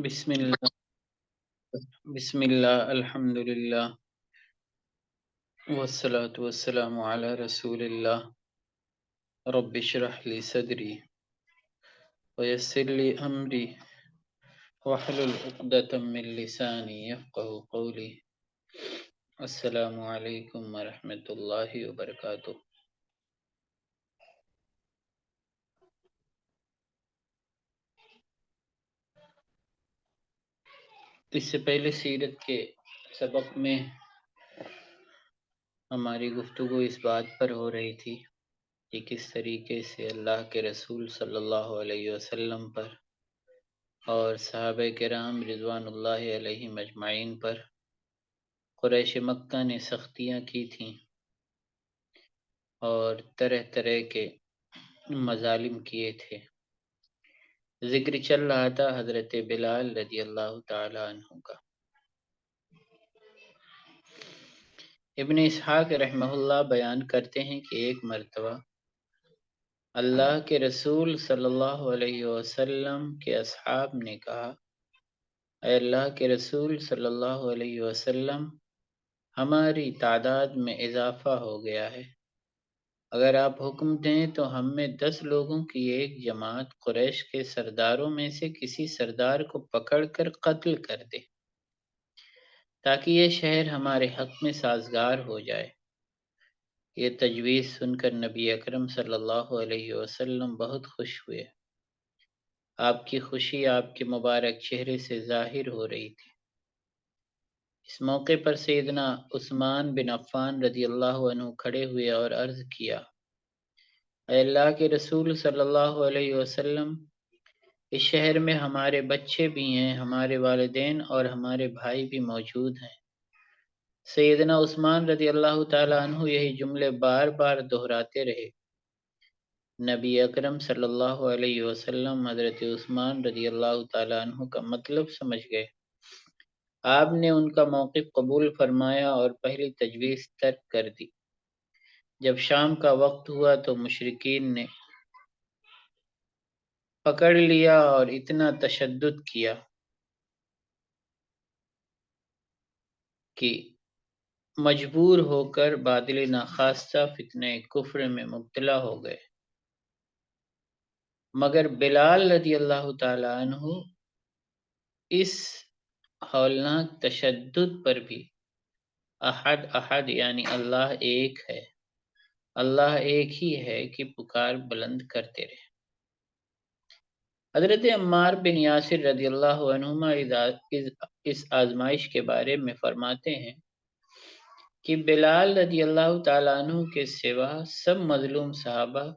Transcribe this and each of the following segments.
بسم اللہ بسم اللہ الحمد للہ والصلاة والسلام علی رسول اللہ رب اشرح لی صدری ویسر لی امری واحلل عقدۃ من لسانی یفقهوا قولی السلام علیکم ورحمۃ اللہ وبرکاتہ۔ اس سے پہلے سیرت کے سبق میں ہماری گفتگو اس بات پر ہو رہی تھی کہ کس طریقے سے اللہ کے رسول صلی اللہ علیہ وسلم پر اور صحابہ کرام رضوان اللہ علیہ مجمعین پر قریش مکہ نے سختیاں کی تھیں اور طرح طرح کے مظالم کیے تھے۔ ذکر چل رہا تھا حضرت بلال رضی اللہ تعالی عنہ کا۔ ابن اسحاق رحمہ اللہ بیان کرتے ہیں کہ ایک مرتبہ اللہ کے رسول صلی اللہ علیہ وسلم کے اصحاب نے کہا، اے اللہ کے رسول صلی اللہ علیہ وسلم، ہماری تعداد میں اضافہ ہو گیا ہے، اگر آپ حکم دیں تو ہم میں 10 لوگوں کی ایک جماعت قریش کے سرداروں میں سے کسی سردار کو پکڑ کر قتل کر دے تاکہ یہ شہر ہمارے حق میں سازگار ہو جائے۔ یہ تجویز سن کر نبی اکرم صلی اللہ علیہ وسلم بہت خوش ہوئے۔ آپ کی خوشی آپ کے مبارک چہرے سے ظاہر ہو رہی تھی۔ اس موقع پر سیدنا عثمان بن عفان رضی اللہ عنہ کھڑے ہوئے اور عرض کیا، اے اللہ کے رسول صلی اللہ علیہ وسلم، اس شہر میں ہمارے بچے بھی ہیں، ہمارے والدین اور ہمارے بھائی بھی موجود ہیں۔ سیدنا عثمان رضی اللہ تعالی عنہ یہی جملے بار بار دہراتے رہے۔ نبی اکرم صلی اللہ علیہ وسلم حضرت عثمان رضی اللہ تعالی عنہ کا مطلب سمجھ گئے۔ آپ نے ان کا موقف قبول فرمایا اور پہلی تجویز ترک کر دی۔ جب شام کا وقت ہوا تو مشرکین نے پکڑ لیا اور اتنا تشدد کیا کہ مجبور ہو کر بادل ناخواستہ فتنہ کفر میں مبتلا ہو گئے، مگر بلال رضی اللہ تعالی عنہ اس ہولناک تشدد پر بھی احد احد یعنی اللہ ایک ہے، اللہ ایک ہی ہے کہ پکار بلند کرتے رہے۔ حضرت عمار بن یاسر رضی اللہ عنہما اس آزمائش کے بارے میں فرماتے ہیں کہ بلال رضی اللہ تعالیٰ عنہ کے سوا سب مظلوم صحابہ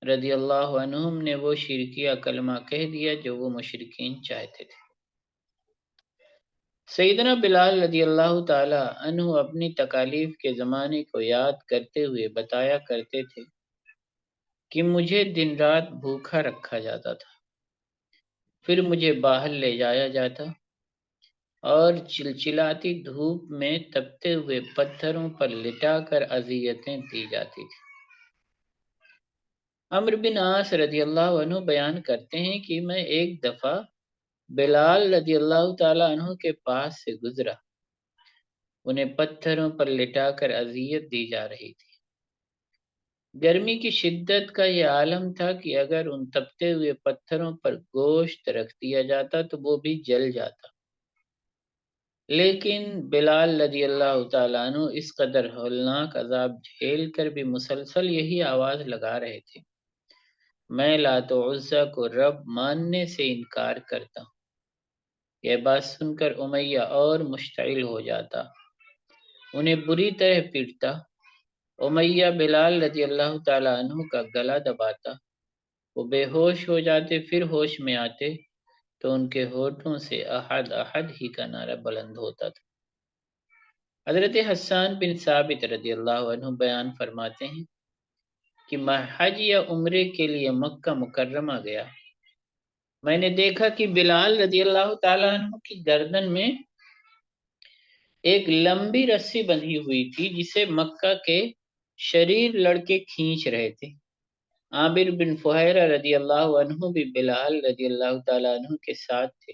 رضی اللہ عنہم نے وہ شرکیہ کلمہ کہہ دیا جو وہ مشرکین چاہتے تھے۔ سیدنا بلال رضی اللہ تعالی عنہ اپنی تکالیف کے زمانے کو یاد کرتے ہوئے بتایا کرتے تھے کہ مجھے دن رات بھوکا رکھا جاتا تھا، پھر مجھے باہر لے جایا جاتا اور چلچلاتی دھوپ میں تپتے ہوئے پتھروں پر لٹا کر اذیتیں دی جاتی تھی۔ عمرو بن عاص رضی اللہ عنہ بیان کرتے ہیں کہ میں ایک دفعہ بلال رضی اللہ تعالی عنہ کے پاس سے گزرا، انہیں پتھروں پر لٹا کر اذیت دی جا رہی تھی۔ گرمی کی شدت کا یہ عالم تھا کہ اگر ان تپتے ہوئے پتھروں پر گوشت رکھ دیا جاتا تو وہ بھی جل جاتا، لیکن بلال رضی اللہ تعالیٰ عنہ اس قدر ہولناک عذاب جھیل کر بھی مسلسل یہی آواز لگا رہے تھے، میں لات و عزا کو رب ماننے سے انکار کرتا ہوں۔ یہ بات سن کر امیہ اور مشتعل ہو جاتا، انہیں بری طرح پیٹتا۔ امیہ بلال رضی اللہ تعالیٰ عنہ کا گلا دباتا، وہ بے ہوش ہو جاتے، پھر ہوش میں آتے تو ان کے ہونٹوں سے احد احد ہی کا نعرہ بلند ہوتا تھا۔ حضرت حسان بن ثابت رضی اللہ عنہ بیان فرماتے ہیں کہ میں حج یا عمرے کے لیے مکہ مکرمہ گیا، میں نے دیکھا کہ بلال رضی اللہ تعالیٰ عنہ کی گردن میں ایک لمبی رسی بندھی ہوئی تھی جسے مکہ کے شریر لڑکے کھینچ رہے تھے۔ عامر بن فہیرہ رضی اللہ عنہ بھی بلال رضی اللہ تعالیٰ عنہ کے ساتھ تھے۔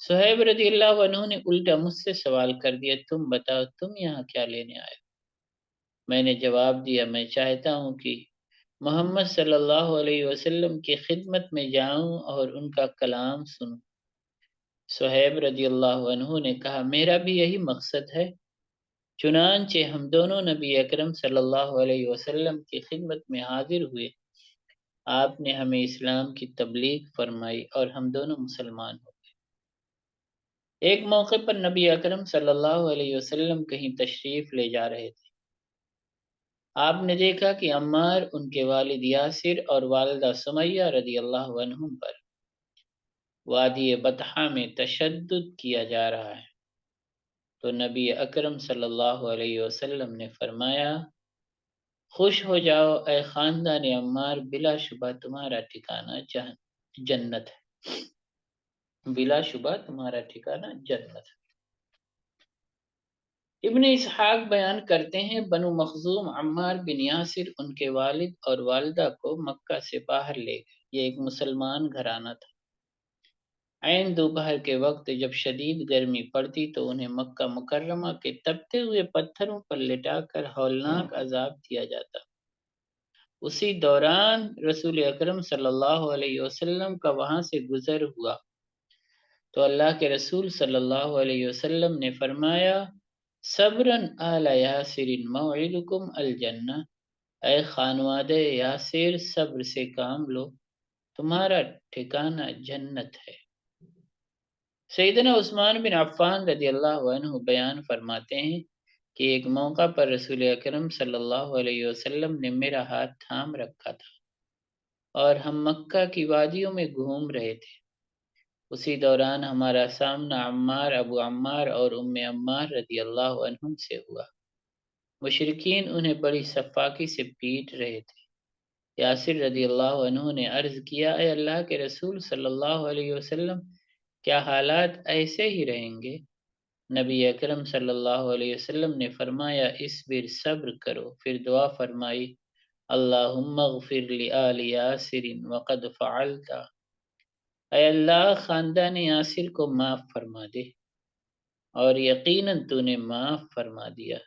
صہیب رضی اللہ عنہ نے الٹا مجھ سے سوال کر دیا، تم بتاؤ تم یہاں کیا لینے آئے؟ میں نے جواب دیا، میں چاہتا ہوں کہ محمد صلی اللہ علیہ وسلم کی خدمت میں جاؤں اور ان کا کلام سنوں۔ صہیب رضی اللہ عنہ نے کہا، میرا بھی یہی مقصد ہے۔ چنانچہ ہم دونوں نبی اکرم صلی اللہ علیہ وسلم کی خدمت میں حاضر ہوئے۔ آپ نے ہمیں اسلام کی تبلیغ فرمائی اور ہم دونوں مسلمان ہو گئے۔ ایک موقع پر نبی اکرم صلی اللہ علیہ وسلم کہیں تشریف لے جا رہے تھے۔ آپ نے دیکھا کہ عمار ان کے والد یاسر اور والدہ سمیہ رضی اللہ عنہم پر وادی بطحہ میں تشدد کیا جا رہا ہے، تو نبی اکرم صلی اللہ علیہ وسلم نے فرمایا، خوش ہو جاؤ اے خاندان عمار، بلا شبہ تمہارا ٹھکانہ جنت ہے، بلا شبہ تمہارا ٹھکانہ جنت ہے۔ ابن اسحاق بیان کرتے ہیں، بنو مخزوم عمار بن یاسر ان کے والد اور والدہ کو مکہ سے باہر لے گئے۔ یہ ایک مسلمان گھرانہ تھا۔ عین دوپہر کے وقت جب شدید گرمی پڑتی تو انہیں مکہ مکرمہ کے تپتے ہوئے پتھروں پر لٹا کر ہولناک عذاب دیا جاتا۔ اسی دوران رسول اکرم صلی اللہ علیہ وسلم کا وہاں سے گزر ہوا تو اللہ کے رسول صلی اللہ علیہ وسلم نے فرمایا، صبرن آل یاسر موعدکم الجنہ، اے خانواد یاسر صبر سے کام لو، تمہارا ٹھکانہ جنت ہے۔ سیدنا عثمان بن عفان رضی اللہ عنہ بیان فرماتے ہیں کہ ایک موقع پر رسول اکرم صلی اللہ علیہ وسلم نے میرا ہاتھ تھام رکھا تھا اور ہم مکہ کی وادیوں میں گھوم رہے تھے۔ اسی دوران ہمارا سامنا عمار، ابو عمار اور ام عمار رضی اللہ عنہم سے ہوا۔ مشرکین انہیں بڑی سفاکی سے پیٹ رہے تھے۔ یاسر رضی اللہ عنہ نے عرض کیا، اے اللہ کے رسول صلی اللہ علیہ وسلم، کیا حالات ایسے ہی رہیں گے؟ نبی اکرم صلی اللہ علیہ وسلم نے فرمایا، اصبر، صبر کرو۔ پھر دعا فرمائی، اللہم اغفر لآل یاسر وقد فعلت، اے اللہ خاندان یاسر کو معاف فرما دے اور یقیناً تو نے معاف فرما دیا۔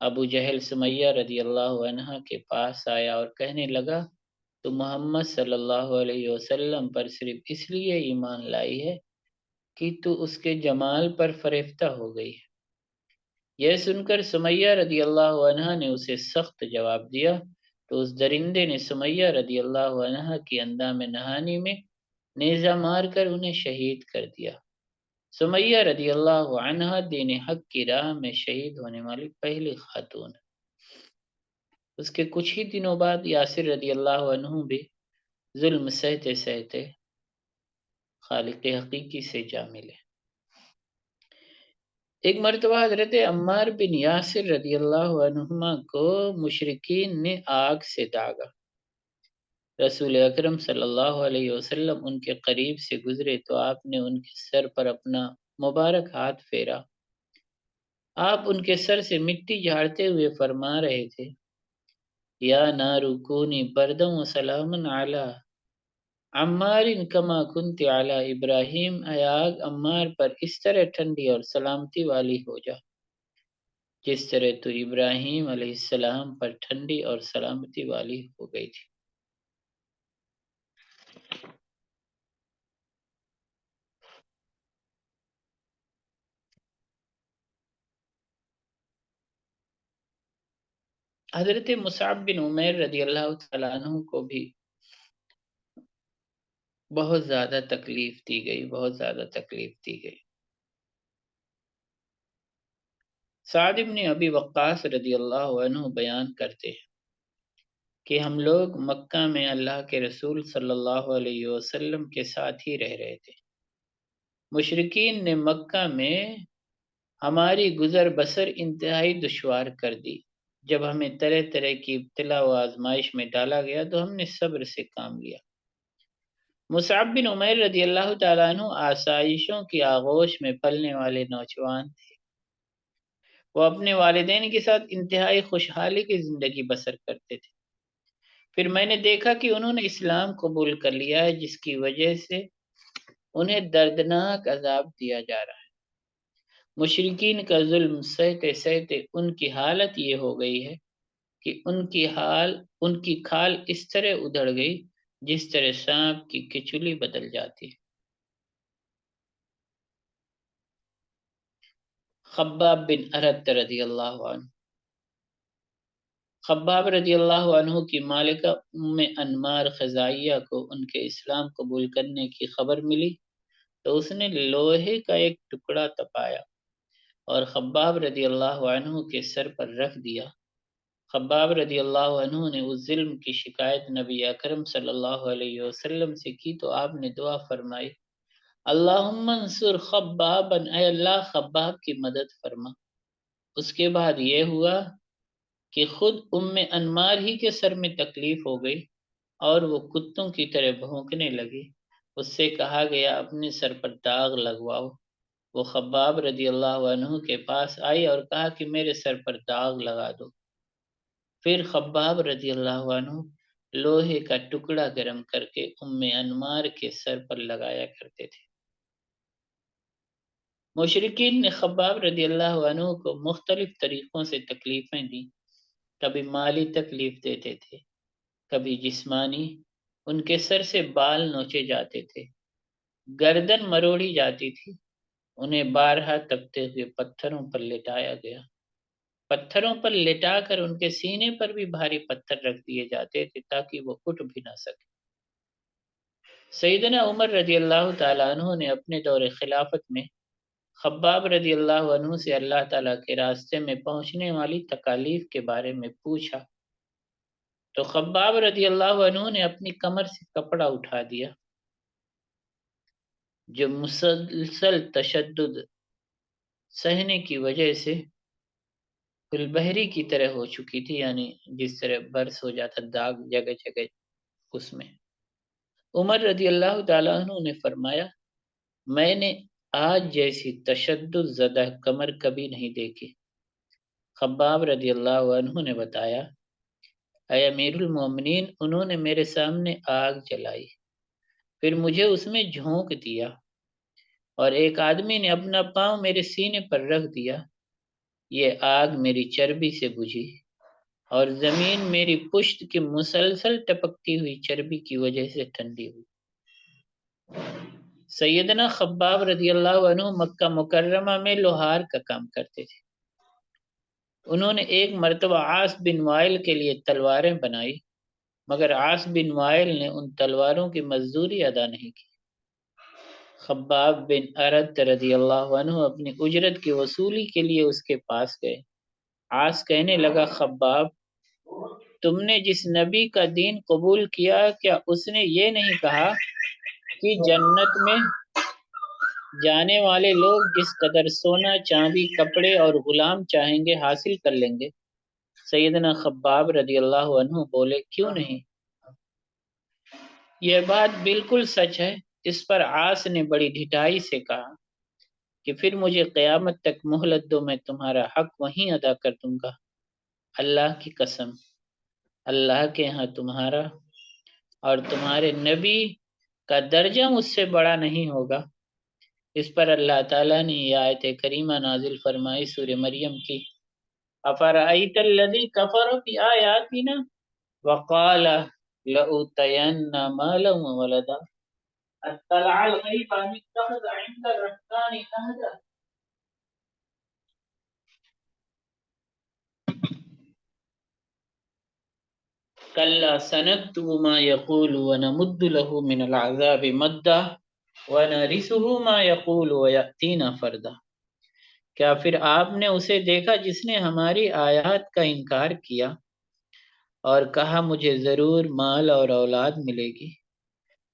ابو جہل سمیہ رضی اللہ عنہ کے پاس آیا اور کہنے لگا، تو محمد صلی اللہ علیہ وسلم پر صرف اس لیے ایمان لائی ہے کہ تو اس کے جمال پر فریفتہ ہو گئی ہے۔ یہ سن کر سمیہ رضی اللہ عنہ نے اسے سخت جواب دیا تو اس درندے نے سمیہ رضی اللہ عنہ کی اندام نہانی میں نیزہ مار کر انہیں شہید کر دیا۔ سمیہ رضی اللہ عنہ دین حق کی راہ میں شہید ہونے والی پہلی خاتون۔ اس کے کچھ ہی دنوں بعد یاسر رضی اللہ عنہ بھی ظلم سہتے سہتے خالق حقیقی سے جا ملے۔ ایک مرتبہ حضرت عمار بن یاسر رضی اللہ عنہما کو مشرکین نے آگ سے داغا۔ رسول اکرم صلی اللہ علیہ وسلم ان کے قریب سے گزرے تو آپ نے ان کے سر پر اپنا مبارک ہاتھ پھیرا۔ آپ ان کے سر سے مٹی جھاڑتے ہوئے فرما رہے تھے، یا نار کونی بردا و سلاما علی عمار کما کنت علی ابراہیم، اے آگ عمار پر اس طرح ٹھنڈی اور سلامتی والی ہو جا جس طرح تو ابراہیم علیہ السلام پر ٹھنڈی اور سلامتی والی ہو گئی تھی۔ حضرت مصعب بن عمیر رضی اللہ تعالیٰ عنہ کو بھی بہت زیادہ تکلیف دی گئی، بہت زیادہ تکلیف دی گئی۔ سعد بن ابی وقاص رضی اللہ عنہ بیان کرتے ہیں کہ ہم لوگ مکہ میں اللہ کے رسول صلی اللہ علیہ وسلم کے ساتھ ہی رہ رہے تھے۔ مشرکین نے مکہ میں ہماری گزر بسر انتہائی دشوار کر دی۔ جب ہمیں طرح طرح کی ابتلا و آزمائش میں ڈالا گیا تو ہم نے صبر سے کام لیا۔ مصعب بن عمیر رضی اللہ تعالیٰ عنہ آسائشوں کی آغوش میں پلنے والے نوجوان تھے۔ وہ اپنے والدین کے ساتھ انتہائی خوشحالی کی زندگی بسر کرتے تھے۔ پھر میں نے دیکھا کہ انہوں نے اسلام قبول کر لیا ہے، جس کی وجہ سے انہیں دردناک عذاب دیا جا رہا ہے۔ مشرکین کا ظلم سہتے سہتے ان کی حالت یہ ہو گئی ہے کہ ان کی کھال اس طرح ادھڑ گئی جس طرح سانپ کی کچلی بدل جاتی ہے۔ خباب بن ارت رضی اللہ عنہ، خباب رضی اللہ عنہ کی مالکہ ام انمار خزائیہ کو ان کے اسلام قبول کرنے کی خبر ملی تو اس نے لوہے کا ایک ٹکڑا تپایا اور خباب رضی اللہ عنہ کے سر پر رکھ دیا۔ خباب رضی اللہ عنہ نے اس ظلم کی شکایت نبی اکرم صلی اللہ علیہ وسلم سے کی تو آپ نے دعا فرمائی، اللہم انصر خبابا، اے اللہ خباب کی مدد فرما۔ اس کے بعد یہ ہوا کہ خود ام انمار ہی کے سر میں تکلیف ہو گئی اور وہ کتوں کی طرح بھونکنے لگی۔ اس سے کہا گیا اپنے سر پر داغ لگواؤ۔ وہ خباب رضی اللہ عنہ کے پاس آئی اور کہا کہ میرے سر پر داغ لگا دو۔ پھر خباب رضی اللہ عنہ لوہے کا ٹکڑا گرم کر کے ام انمار کے سر پر لگایا کرتے تھے۔ مشرکین نے خباب رضی اللہ عنہ کو مختلف طریقوں سے تکلیفیں دیں، کبھی مالی تکلیف دیتے تھے، کبھی جسمانی۔ ان کے سر سے بال نوچے جاتے تھے، گردن مروڑی جاتی تھی، انہیں بارہا تپتے ہوئے پتھروں پر لٹایا گیا۔ پتھروں پر لٹا کر ان کے سینے پر بھی بھاری پتھر رکھ دیے جاتے تھے تاکہ وہ اٹھ بھی نہ سکے۔ سیدنا عمر رضی اللہ تعالیٰ عنہ نے اپنے دور خلافت میں خباب رضی اللہ عنہ سے اللہ تعالیٰ کے راستے میں پہنچنے والی تکالیف کے بارے میں پوچھا تو خباب رضی اللہ عنہ نے اپنی کمر سے کپڑا اٹھا دیا جو مسلسل تشدد سہنے کی وجہ سے گلبہری کی طرح ہو چکی تھی، یعنی جس طرح برس ہو جاتا داغ جگہ جگہ اس میں۔ عمر رضی اللہ تعالیٰ عنہ نے فرمایا، میں نے آج جیسی تشدد زدہ کمر کبھی نہیں دیکھی۔ خباب رضی اللہ عنہ نے بتایا، اے امیر المومنین، انہوں نے میرے سامنے آگ جلائی، پھر مجھے اس میں جھونک دیا اور ایک آدمی نے اپنا پاؤں میرے سینے پر رکھ دیا، یہ آگ میری چربی سے بجھی اور زمین میری پشت کی مسلسل ٹپکتی ہوئی چربی کی وجہ سے ٹھنڈی ہوئی۔ سیدنا خباب رضی اللہ عنہ مکہ مکرمہ میں لوہار کا کام کرتے تھے۔ انہوں نے ایک مرتبہ عاص بن وائل کے لیے تلواریں بنائی، مگر عاص بن وائل نے ان تلواروں کی مزدوری ادا نہیں کی۔ خباب بن ارت رضی اللہ عنہ اپنی اجرت کی وصولی کے لیے اس کے پاس گئے۔ عاص کہنے لگا، خباب، تم نے جس نبی کا دین قبول کیا، کیا اس نے یہ نہیں کہا کہ جنت میں جانے والے لوگ جس قدر سونا، چاندی، کپڑے اور غلام چاہیں گے حاصل کر لیں گے؟ سیدنا خباب رضی اللہ عنہ بولے، کیوں نہیں؟ یہ بات بالکل سچ ہے۔ اس پر عاص نے بڑی ڈھٹائی سے کہا کہ پھر مجھے قیامت تک مہلت دو، میں تمہارا حق وہیں ادا کر دوں گا۔ اللہ کی قسم، اللہ کے ہاں تمہارا اور تمہارے نبی کا درجہ مجھ سے بڑا نہیں ہوگا۔ اس پر اللہ تعالیٰ نے یہ آیت کریمہ نازل فرمائی سورہ مریم کی، افرأیت الذی کفر بآیاتنا وقال لأوتین مالا وولدا اطلع الغیب ام اتخذ عند الرحمن عہدا۔ کلا سنکتب ما یقول ونمد له من العذاب مدا ونرثه ما یقول ویأتینا فردا۔ کیا پھر آپ نے اسے دیکھا جس نے ہماری آیات کا انکار کیا اور کہا مجھے ضرور مال اور اولاد ملے گی؟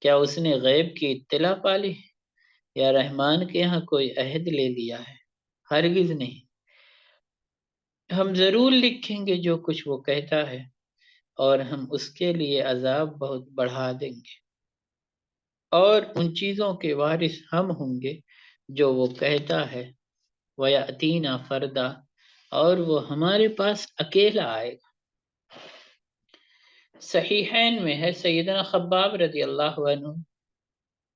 کیا اس نے غیب کی اطلاع پالی یا رحمان کے ہاں کوئی عہد لے لیا ہے؟ ہرگز نہیں، ہم ضرور لکھیں گے جو کچھ وہ کہتا ہے اور ہم اس کے لیے عذاب بہت بڑھا دیں گے، اور ان چیزوں کے وارث ہم ہوں گے جو وہ کہتا ہے، وَيَأْتِينَا فَرْدًا، اور وہ ہمارے پاس اکیلا آئے گا۔ صحیحین میں ہے، سیدنا خباب رضی اللہ عنہ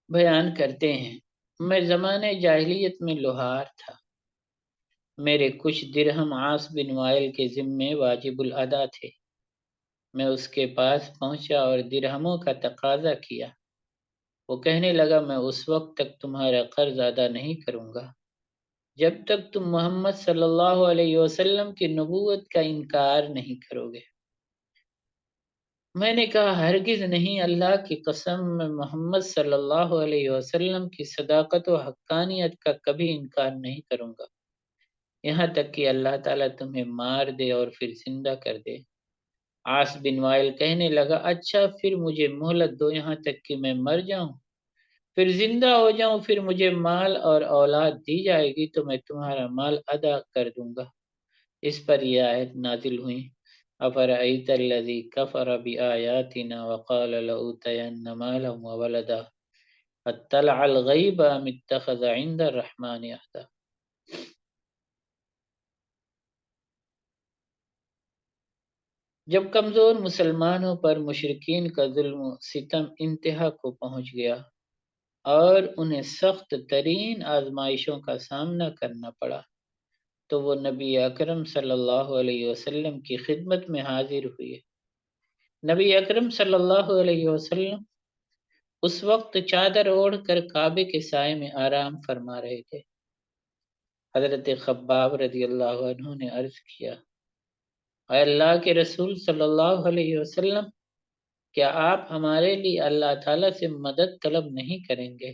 بیان کرتے ہیں، میں زمانے جاہلیت میں لوہار تھا، میرے کچھ درہم عاص بن وائل کے ذمے واجب الادا تھے، میں اس کے پاس پہنچا اور درہموں کا تقاضا کیا، وہ کہنے لگا میں اس وقت تک تمہارا قرض ادا نہیں کروں گا جب تک تم محمد صلی اللہ علیہ وسلم کی نبوت کا انکار نہیں کرو گے۔ میں نے کہا ہرگز نہیں، اللہ کی قسم، میں محمد صلی اللہ علیہ وسلم کی صداقت و حقانیت کا کبھی انکار نہیں کروں گا، یہاں تک کہ اللہ تعالیٰ تمہیں مار دے اور پھر زندہ کر دے۔ عاص بن وائل کہنے لگا اچھا پھر مجھے مہلت دو یہاں تک کہ میں مر جاؤں، پھر زندہ ہو جاؤں، پھر مجھے مال اور اولاد دی جائے گی تو میں تمہارا مال ادا کر دوں گا۔ اس پر یہ آیت نازل ہوئی، افرأیت الذی کفر بآیاتنا وقال لأوتین مالا وولدا اطلع الغیب ام اتخذ عند الرحمن عہدا۔ جب کمزور مسلمانوں پر مشرکین کا ظلم و ستم انتہا کو پہنچ گیا اور انہیں سخت ترین آزمائشوں کا سامنا کرنا پڑا تو وہ نبی اکرم صلی اللہ علیہ وسلم کی خدمت میں حاضر ہوئے۔ نبی اکرم صلی اللہ علیہ وسلم اس وقت چادر اوڑھ کر کعبے کے سائے میں آرام فرما رہے تھے۔ حضرت خباب رضی اللہ عنہ نے عرض کیا، اے اللہ کے رسول صلی اللہ علیہ وسلم، کیا آپ ہمارے لیے اللہ تعالیٰ سے مدد طلب نہیں کریں گے؟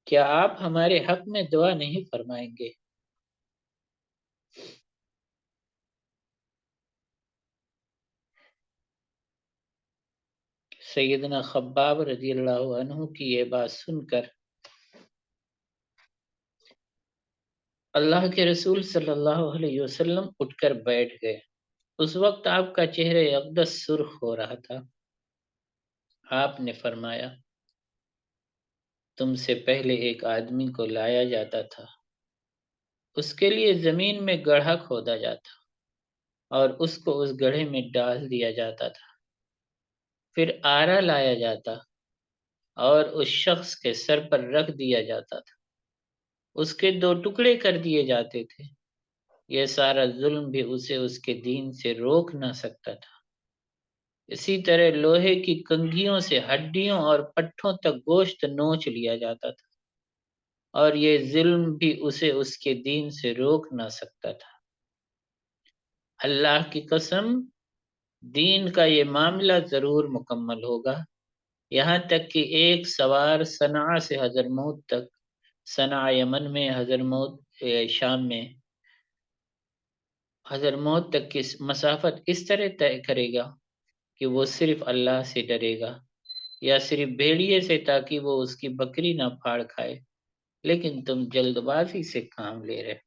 کیا آپ ہمارے حق میں دعا نہیں فرمائیں گے؟ سیدنا خباب رضی اللہ عنہ کی یہ بات سن کر اللہ کے رسول صلی اللہ علیہ وسلم اٹھ کر بیٹھ گئے۔ اس وقت آپ کا چہرہ اقدس سرخ ہو رہا تھا۔ آپ نے فرمایا، تم سے پہلے ایک آدمی کو لایا جاتا تھا، اس کے لیے زمین میں گڑھا کھودا جاتا اور اس کو اس گڑھے میں ڈال دیا جاتا تھا، پھر آرا لایا جاتا اور اس شخص کے سر پر رکھ دیا جاتا تھا، اس کے دو ٹکڑے کر دیے جاتے تھے، یہ سارا ظلم بھی اسے اس کے دین سے روک نہ سکتا تھا۔ اسی طرح لوہے کی کنگھیوں سے ہڈیوں اور پٹھوں تک گوشت نوچ لیا جاتا تھا اور یہ ظلم بھی اسے اس کے دین سے روک نہ سکتا تھا۔ اللہ کی قسم، دین کا یہ معاملہ ضرور مکمل ہوگا، یہاں تک کہ ایک سوار صنعاء سے حضرموت تک، صنعاء یمن میں، حضرموت شام میں، حضرموت تک کی مسافت اس طرح طے کرے گا کہ وہ صرف اللہ سے ڈرے گا، یا صرف بھیڑیے سے تاکہ وہ اس کی بکری نہ پھاڑ کھائے، لیکن تم جلد بازی سے کام لے رہے۔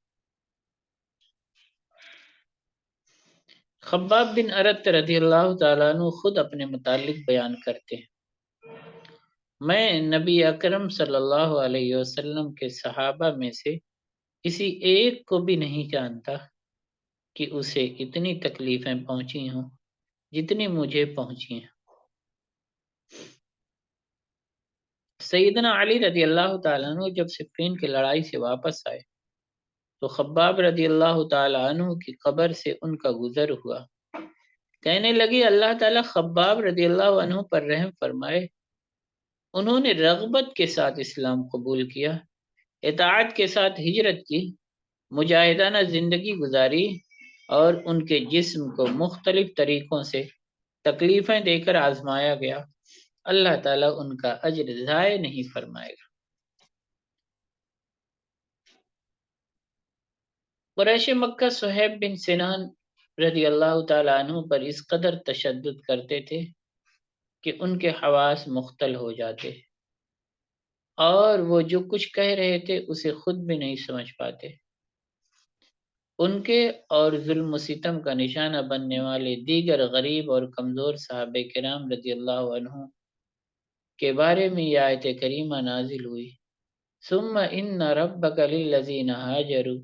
خباب بن ارت رضی اللہ تعالیٰ عنہ خود اپنے متعلق بیان کرتے ہیں، میں نبی اکرم صلی اللہ علیہ وسلم کے صحابہ میں سے کسی ایک کو بھی نہیں جانتا کہ اسے اتنی تکلیفیں پہنچی ہوں جتنی مجھے پہنچی ہیں۔ سیدنا علی رضی اللہ تعالیٰ عنہ جب صفین کی لڑائی سے واپس آئے تو خباب رضی اللہ تعالیٰ عنہ کی قبر سے ان کا گزر ہوا، کہنے لگی اللہ تعالیٰ خباب رضی اللہ عنہ پر رحم فرمائے، انہوں نے رغبت کے ساتھ اسلام قبول کیا، اطاعت کے ساتھ ہجرت کی، مجاہدانہ زندگی گزاری اور ان کے جسم کو مختلف طریقوں سے تکلیفیں دے کر آزمایا گیا، اللہ تعالیٰ ان کا اجر ضائع نہیں فرمائے گا۔ قریش مکہ صہیب بن سنان رضی اللہ تعالیٰ عنہ پر اس قدر تشدد کرتے تھے کہ ان کے حواس مختل ہو جاتے اور وہ جو کچھ کہہ رہے تھے اسے خود بھی نہیں سمجھ پاتے۔ ان کے اور ظلم و ستم کا نشانہ بننے والے دیگر غریب اور کمزور صحابہ کرام رضی اللہ عنہ کے بارے میں یہ آیت کریمہ نازل ہوئی، ثم ان ربک للذین ہاجروا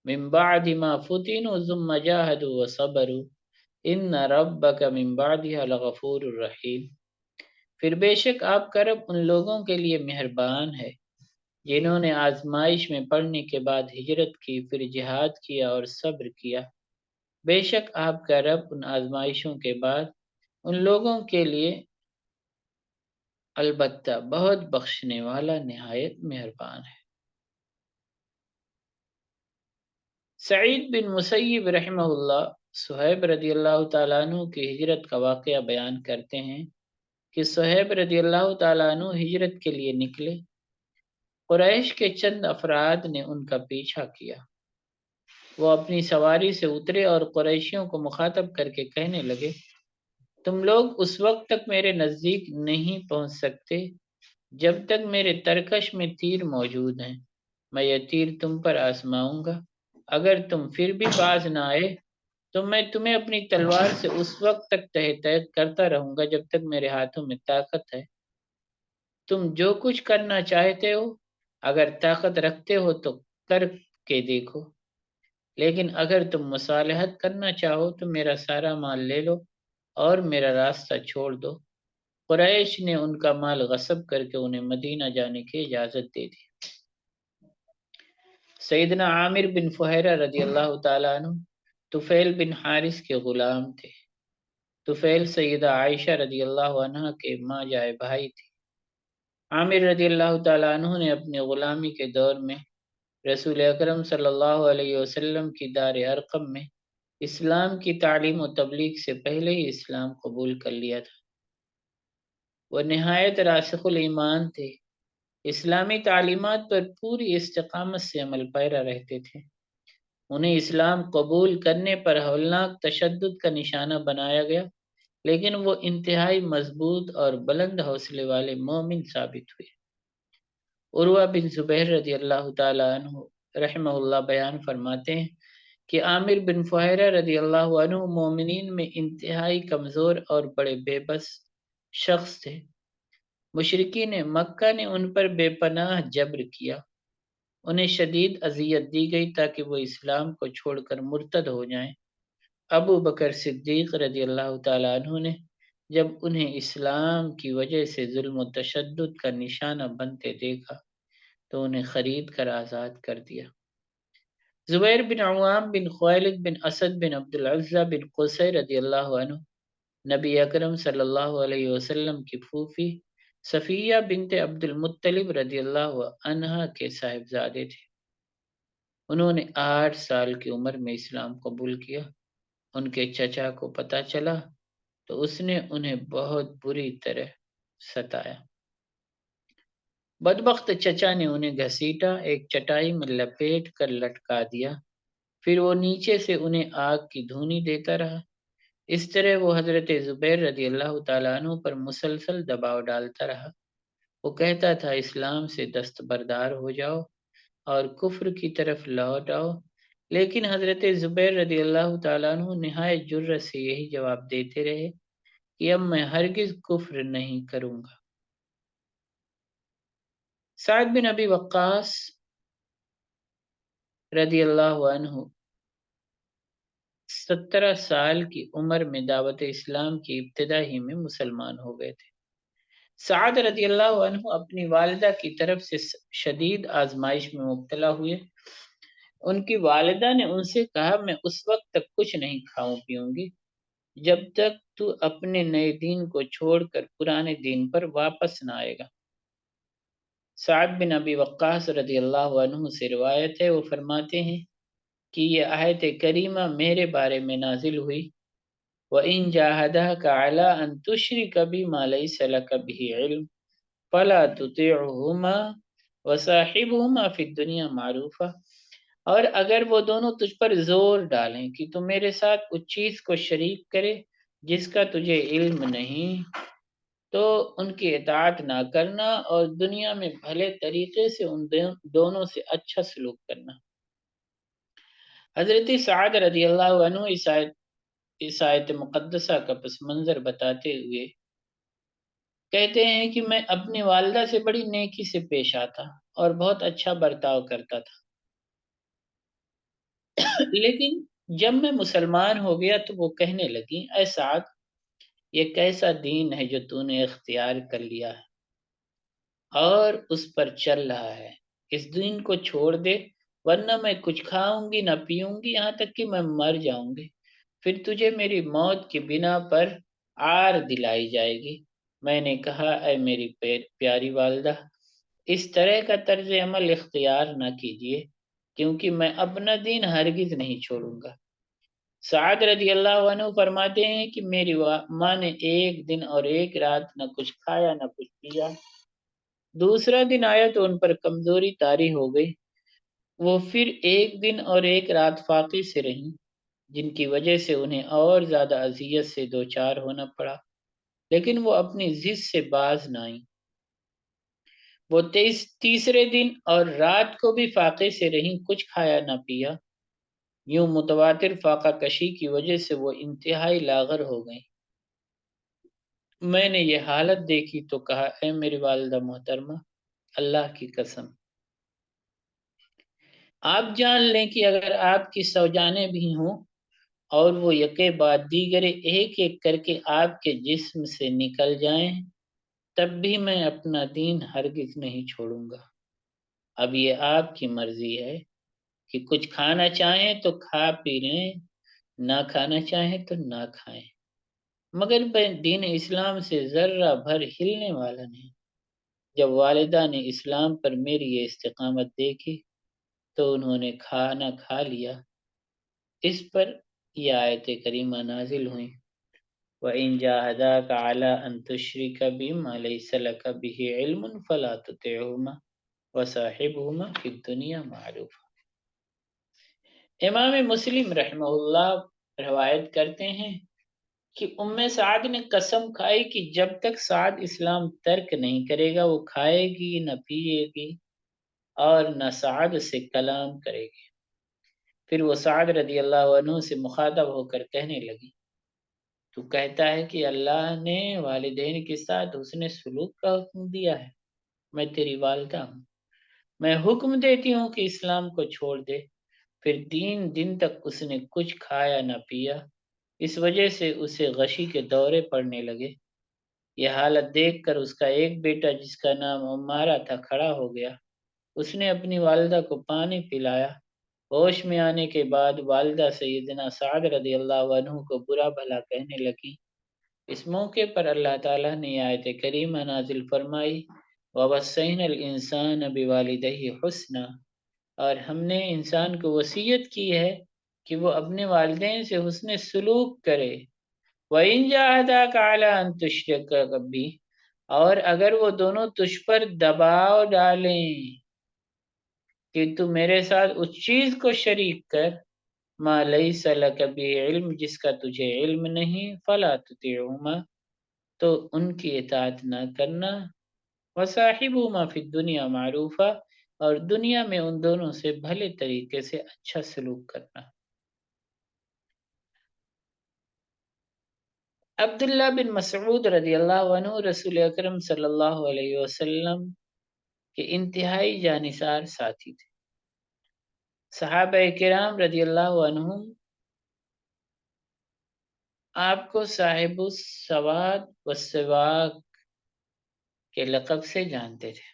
من بعد ما فتنوا ثم جاهدوا وصبروا ان ربک من بعدها لغفور الرحیم۔ پھر بے شک آپ کا رب ان لوگوں کے لیے مہربان ہے جنہوں نے آزمائش میں پڑنے کے بعد ہجرت کی، پھر جہاد کیا اور صبر کیا۔ بے شک آپ کا رب ان آزمائشوں کے بعد ان لوگوں کے لیے البتہ بہت بخشنے والا، نہایت مہربان ہے۔ سعید بن مسیب رحمہ اللہ صہیب رضی اللہ تعالیٰ عنہ کی ہجرت کا واقعہ بیان کرتے ہیں کہ صہیب رضی اللہ تعالیٰ عنہ ہجرت کے لیے نکلے۔ قریش کے چند افراد نے ان کا پیچھا کیا۔ وہ اپنی سواری سے اترے اور قریشیوں کو مخاطب کر کے کہنے لگے، تم لوگ اس وقت تک میرے نزدیک نہیں پہنچ سکتے جب تک میرے ترکش میں تیر موجود ہیں۔ میں یہ تیر تم پر آزماؤں گا، اگر تم پھر بھی باز نہ آئے تو میں تمہیں اپنی تلوار سے اس وقت تک تہ تہ کرتا رہوں گا جب تک میرے ہاتھوں میں طاقت ہے۔ تم جو کچھ کرنا چاہتے ہو، اگر طاقت رکھتے ہو تو کر کے دیکھو، لیکن اگر تم مصالحت کرنا چاہو تو میرا سارا مال لے لو اور میرا راستہ چھوڑ دو۔ قریش نے ان کا مال غصب کر کے انہیں مدینہ جانے کی اجازت دے دی۔ سیدنا عامر بن فہیرہ رضی اللہ تعالیٰ عنہ طفیل بن حارث کے غلام تھے۔ طفیل سیدہ عائشہ رضی اللہ عنہا کے ماں جائے بھائی تھے۔ عامر رضی اللہ تعالیٰ عنہ نے اپنی غلامی کے دور میں رسول اکرم صلی اللہ علیہ وسلم کی دار ارقم میں اسلام کی تعلیم و تبلیغ سے پہلے ہی اسلام قبول کر لیا تھا۔ وہ نہایت راسخ الایمان تھے، اسلامی تعلیمات پر پوری استقامت سے عمل پیرا رہتے تھے۔ انہیں اسلام قبول کرنے پر ہولناک تشدد کا نشانہ بنایا گیا، لیکن وہ انتہائی مضبوط اور بلند حوصلے والے مومن ثابت ہوئے۔ عروہ بن زبیر رضی اللہ تعالیٰ عنہ رحمہ اللہ بیان فرماتے ہیں کہ عامر بن فہیرہ رضی اللہ عنہ مومنین میں انتہائی کمزور اور بڑے بے بس شخص تھے۔ مشرکین مکہ نے ان پر بے پناہ جبر کیا، انہیں شدید اذیت دی گئی تاکہ وہ اسلام کو چھوڑ کر مرتد ہو جائیں۔ ابو بکر صدیق رضی اللہ تعالیٰ عنہ نے جب انہیں اسلام کی وجہ سے ظلم و تشدد کا نشانہ بنتے دیکھا تو انہیں خرید کر آزاد کر دیا۔ زبیر بن عوام بن خویلد بن اسد بن عبد العزہ بن قصی رضی اللہ عنہ نبی اکرم صلی اللہ علیہ وسلم کی پھوپھی صفیہ بنت عبد المطلب رضی اللہ عنہا کے صاحبزادے تھے۔ انہوں نے 8 سال کی عمر میں اسلام قبول کیا۔ ان کے چچا کو پتہ چلا تو اس نے انہیں بہت بری طرح ستایا۔ بدبخت چچا نے انہیں گھسیٹا، ایک چٹائی میں لپیٹ کر لٹکا دیا، پھر وہ نیچے سے انہیں آگ کی دھونی دیتا رہا۔ اس طرح وہ حضرت زبیر رضی اللہ تعالیٰ عنہ پر مسلسل دباؤ ڈالتا رہا۔ وہ کہتا تھا اسلام سے دستبردار ہو جاؤ اور کفر کی طرف لوٹ آؤ، لیکن حضرت زبیر رضی اللہ تعالیٰ عنہ نہایت جرأت سے یہی جواب دیتے رہے کہ اب میں ہرگز کفر نہیں کروں گا۔ سعد بن ابی وقاص رضی اللہ عنہ 17 سال کی عمر میں دعوت اسلام کی ابتدا ہی میں مسلمان ہو گئے تھے۔ سعد رضی اللہ عنہ اپنی والدہ کی طرف سے شدید آزمائش میں مبتلا ہوئے۔ ان کی والدہ نے ان سے کہا، میں اس وقت تک کچھ نہیں کھاؤں پیوں گی جب تک تو اپنے نئے دین کو چھوڑ کر پرانے دین پر واپس نہ آئے گا۔ سعد بن ابی وقاص رضی اللہ عنہ سے روایت ہے، وہ فرماتے ہیں کہ یہ آیت کریمہ میرے بارے میں نازل ہوئی، وَإِن جَاهَدَاكَ عَلَىٰ أَن تُشْرِكَ بِي مَا لَيْسَ لَكَ بِهِ عِلْمٌ فَلَا تُطِعْهُمَا وَصَاحِبْهُمَا فِي الدُّنْيَا مَعْرُوفًا، اور اگر وہ دونوں تجھ پر زور ڈالیں کہ تم میرے ساتھ اس چیز کو شریک کرے جس کا تجھے علم نہیں، تو ان کی اطاعت نہ کرنا اور دنیا میں بھلے طریقے سے ان دونوں سے اچھا سلوک کرنا۔ حضرت سعد رضی اللہ عنہ اس آیت مقدسہ کا پس منظر بتاتے ہوئے کہتے ہیں کہ میں اپنی والدہ سے بڑی نیکی سے پیش آتا اور بہت اچھا برتاؤ کرتا تھا، لیکن جب میں مسلمان ہو گیا تو وہ کہنے لگی، اے سعد، یہ کیسا دین ہے جو تو نے اختیار کر لیا ہے اور اس پر چل رہا ہے، اس دین کو چھوڑ دے ورنہ میں کچھ کھاؤں گی نہ پیوں گی یہاں تک کہ میں مر جاؤں گی، پھر تجھے میری موت کی بنا پر عار دلائی جائے گی۔ میں نے کہا اے میری پیاری والدہ، اس طرح کا طرز عمل اختیار نہ کیجیے کیونکہ میں اپنا دین ہرگز نہیں چھوڑوں گا۔ سعد رضی اللہ عنہ فرماتے ہیں کہ میری ماں نے ایک دن اور ایک رات نہ کچھ کھایا نہ کچھ پیا۔ دوسرا دن آیا تو ان پر کمزوری طاری ہو گئی، وہ پھر ایک دن اور ایک رات فاقے سے رہیں، جن کی وجہ سے انہیں اور زیادہ اذیت سے دوچار ہونا پڑا، لیکن وہ اپنی ضد سے باز نہ آئیں۔ وہ تیسرے دن اور رات کو بھی فاقے سے رہیں، کچھ کھایا نہ پیا۔ یوں متواتر فاقہ کشی کی وجہ سے وہ انتہائی لاغر ہو گئیں۔ میں نے یہ حالت دیکھی تو کہا اے میری والدہ محترمہ، اللہ کی قسم آپ جان لیں کہ اگر آپ کی 100 جانیں بھی ہوں اور وہ یکے بعد دیگرے ایک ایک کر کے آپ کے جسم سے نکل جائیں تب بھی میں اپنا دین ہرگز نہیں چھوڑوں گا۔ اب یہ آپ کی مرضی ہے کہ کچھ کھانا چاہیں تو کھا پی لیں، نہ کھانا چاہیں تو نہ کھائیں، مگر میں دین اسلام سے ذرہ بھر ہلنے والا نہیں۔ جب والدہ نے اسلام پر میری یہ استقامت دیکھی تو انہوں نے کھانا کھا لیا۔ اس پر یہ آیت کریمہ نازل ہوئی وَإِن جَاهَدَاكَ عَلَىٰ أَن تُشْرِكَ بِمَا لَيْسَ لَكَ بِهِ عِلْمٌ فَلَا تُطِعْهُمَا وَصَاحِبْهُمَا فِي الدُّنْيَا مَعْرُوفًا۔ امام مسلم رحمہ اللہ روایت کرتے ہیں کہ سعد نے قسم کھائی کہ جب تک سعد اسلام ترک نہیں کرے گا وہ کھائے گی نہ پیے گی اور نہ سعد سے کلام کرے گی۔ پھر وہ سعد رضی اللہ عنہ سے مخاطب ہو کر کہنے لگی تو کہتا ہے کہ اللہ نے والدین کے ساتھ حسن سلوک کا حکم دیا ہے، میں تیری والدہ ہوں، میں حکم دیتی ہوں کہ اسلام کو چھوڑ دے۔ پھر 3 دن تک اس نے کچھ کھایا نہ پیا، اس وجہ سے اسے غشی کے دورے پڑنے لگے۔ یہ حالت دیکھ کر اس کا ایک بیٹا جس کا نام عمارہ تھا کھڑا ہو گیا، اس نے اپنی والدہ کو پانی پلایا۔ ہوش میں آنے کے بعد والدہ سیدنا سعد رضی اللہ عنہ کو برا بھلا کہنے لگی۔ اس موقع پر اللہ تعالیٰ نے یہ آیت کریمہ نازل فرمائی وَوَصَّيْنَا الْإِنسَانَ بِوَالِدَيْهِ حُسْنًا، اور ہم نے انسان کو وصیت کی ہے کہ وہ اپنے والدین سے حسن سلوک کرے۔ وَإِن جَاهَدَاكَ عَلَىٰ أَن تُشْرِكَ بِي، اور اگر وہ دونوں تجھ پر دباؤ ڈالیں کہ تو میرے ساتھ اس چیز کو شریک کر مَا لَيْسَ لَكَ بِهِ علم جس کا تجھے علم نہیں فَلَا تُطِعْهُمَا تو ان کی اطاعت نہ کرنا، وَصَاحِبْهُمَا فِي الدُّنْيَا مَعْرُوفًا اور دنیا میں ان دونوں سے بھلے طریقے سے اچھا سلوک کرنا۔ عبداللہ بن مسعود رضی اللہ عنہ رسول اکرم صلی اللہ علیہ وسلم کے انتہائی جانثار ساتھی تھے۔ صحابہ کرام رضی اللہ عنہم آپ کو صاحب السواد والسواق کے لقب سے جانتے تھے،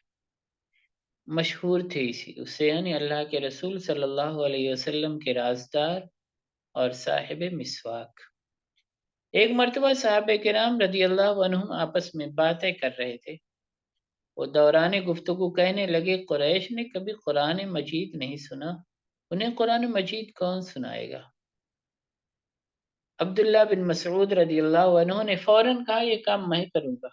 مشہور تھے اس سے، یعنی اللہ کے رسول صلی اللہ علیہ وسلم کے رازدار اور صاحب مسواک۔ ایک مرتبہ صحابہ کرام رضی اللہ عنہم آپس میں باتیں کر رہے تھے، وہ دوران گفتگو کہنے لگے قریش نے کبھی قرآن مجید نہیں سنا، انہیں قرآن مجید کون سنائے گا؟ عبداللہ بن مسعود رضی اللہ عنہ نے فوراً کہا یہ کام میں کروں گا۔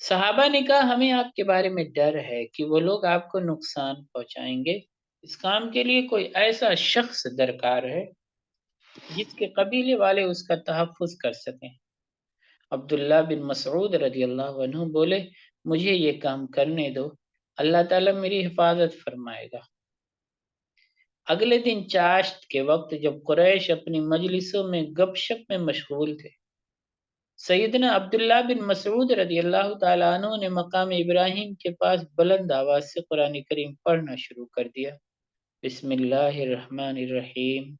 صحابہ نے کہا ہمیں آپ کے بارے میں ڈر ہے کہ وہ لوگ آپ کو نقصان پہنچائیں گے، اس کام کے لیے کوئی ایسا شخص درکار ہے جس کے قبیلے والے اس کا تحفظ کر سکیں۔ عبداللہ بن مسعود رضی اللہ عنہ بولے مجھے یہ کام کرنے دو، اللہ تعالیٰ میری حفاظت فرمائے گا۔ اگلے دن چاشت کے وقت جب قریش اپنی مجلسوں میں گپ شپ میں مشغول تھے، سیدنا عبداللہ بن مسعود رضی اللہ تعالیٰ عنہ نے مقام ابراہیم کے پاس بلند آواز سے قرآن کریم پڑھنا شروع کر دیا۔ بسم اللہ الرحمن الرحیم،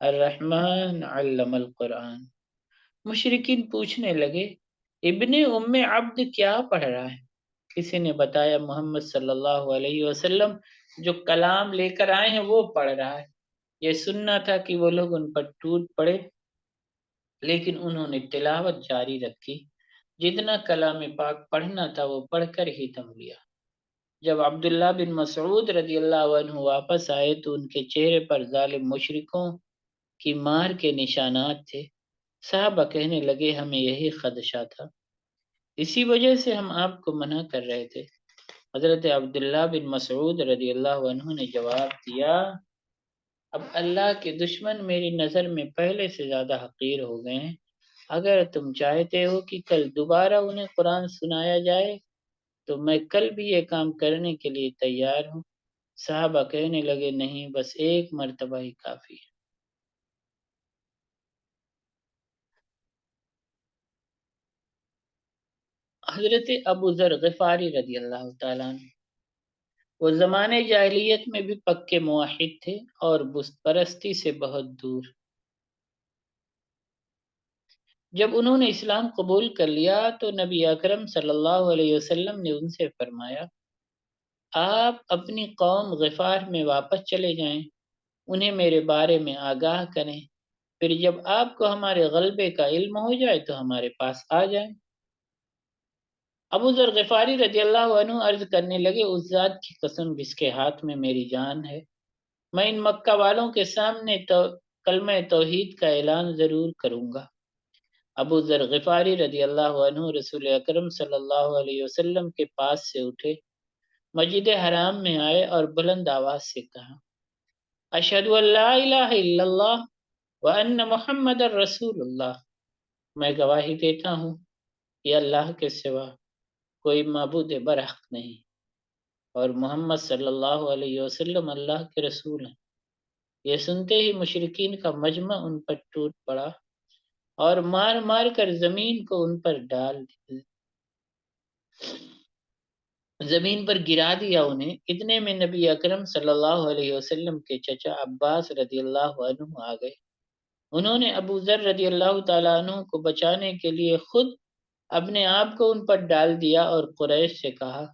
الرحمن علم القرآن، مشرکین پوچھنے لگے ابن ام عبد کیا پڑھ رہا ہے؟ کسی نے بتایا محمد صلی اللہ علیہ وسلم جو کلام لے کر آئے ہیں وہ پڑھ رہا ہے۔ یہ سننا تھا کہ وہ لوگ ان پر ٹوٹ پڑے، لیکن انہوں نے تلاوت جاری رکھی۔ جتنا کلام پاک پڑھنا تھا وہ پڑھ کر ہی تھم لیا۔ جب عبداللہ بن مسعود رضی اللہ عنہ واپس آئے تو ان کے چہرے پر ظالم مشرکوں کی مار کے نشانات تھے۔ صحابہ کہنے لگے ہمیں یہی خدشہ تھا، اسی وجہ سے ہم آپ کو منع کر رہے تھے۔ حضرت عبداللہ بن مسعود رضی اللہ عنہ نے جواب دیا اب اللہ کے دشمن میری نظر میں پہلے سے زیادہ حقیر ہو گئے ہیں۔ اگر تم چاہتے ہو کہ کل دوبارہ انہیں قرآن سنایا جائے تو میں کل بھی یہ کام کرنے کے لیے تیار ہوں۔ صحابہ کہنے لگے نہیں، بس ایک مرتبہ ہی کافی ہے۔ حضرت ابو ذر غفاری رضی اللہ تعالیٰ عنہ، وہ زمانے جاہلیت میں بھی پکے موحد تھے اور بت پرستی سے بہت دور۔ جب انہوں نے اسلام قبول کر لیا تو نبی اکرم صلی اللہ علیہ وسلم نے ان سے فرمایا آپ اپنی قوم غفار میں واپس چلے جائیں، انہیں میرے بارے میں آگاہ کریں، پھر جب آپ کو ہمارے غلبے کا علم ہو جائے تو ہمارے پاس آ جائیں۔ ابو ذر غفاری رضی اللہ عنہ عرض کرنے لگے اس ذات کی قسم جس کے ہاتھ میں میری جان ہے، میں ان مکہ والوں کے سامنے کلمہ توحید کا اعلان ضرور کروں گا۔ ابو ذر غفاری رضی اللہ عنہ رسول اکرم صلی اللہ علیہ وسلم کے پاس سے اٹھے، مسجد حرام میں آئے اور بلند آواز سے کہا اشہد ان لا الہ الا اللہ وان محمد رسول اللہ، میں گواہی دیتا ہوں کہ اللہ کے سوا کوئی معبود برحق نہیں اور محمد صلی اللہ علیہ وسلم اللہ کے رسول ہیں۔ یہ سنتے ہی مشرکین کا مجمع ان پر ٹوٹ پڑا اور مار مار کر زمین کو ان پر زمین پر گرا دیا انہیں۔ اتنے میں نبی اکرم صلی اللہ علیہ وسلم کے چچا عباس رضی اللہ عنہ آ گئے۔ انہوں نے ابو ذر رضی اللہ تعالیٰ عنہ کو بچانے کے لیے خود اپنے آپ کو ان پر ڈال دیا اور قریش سے کہا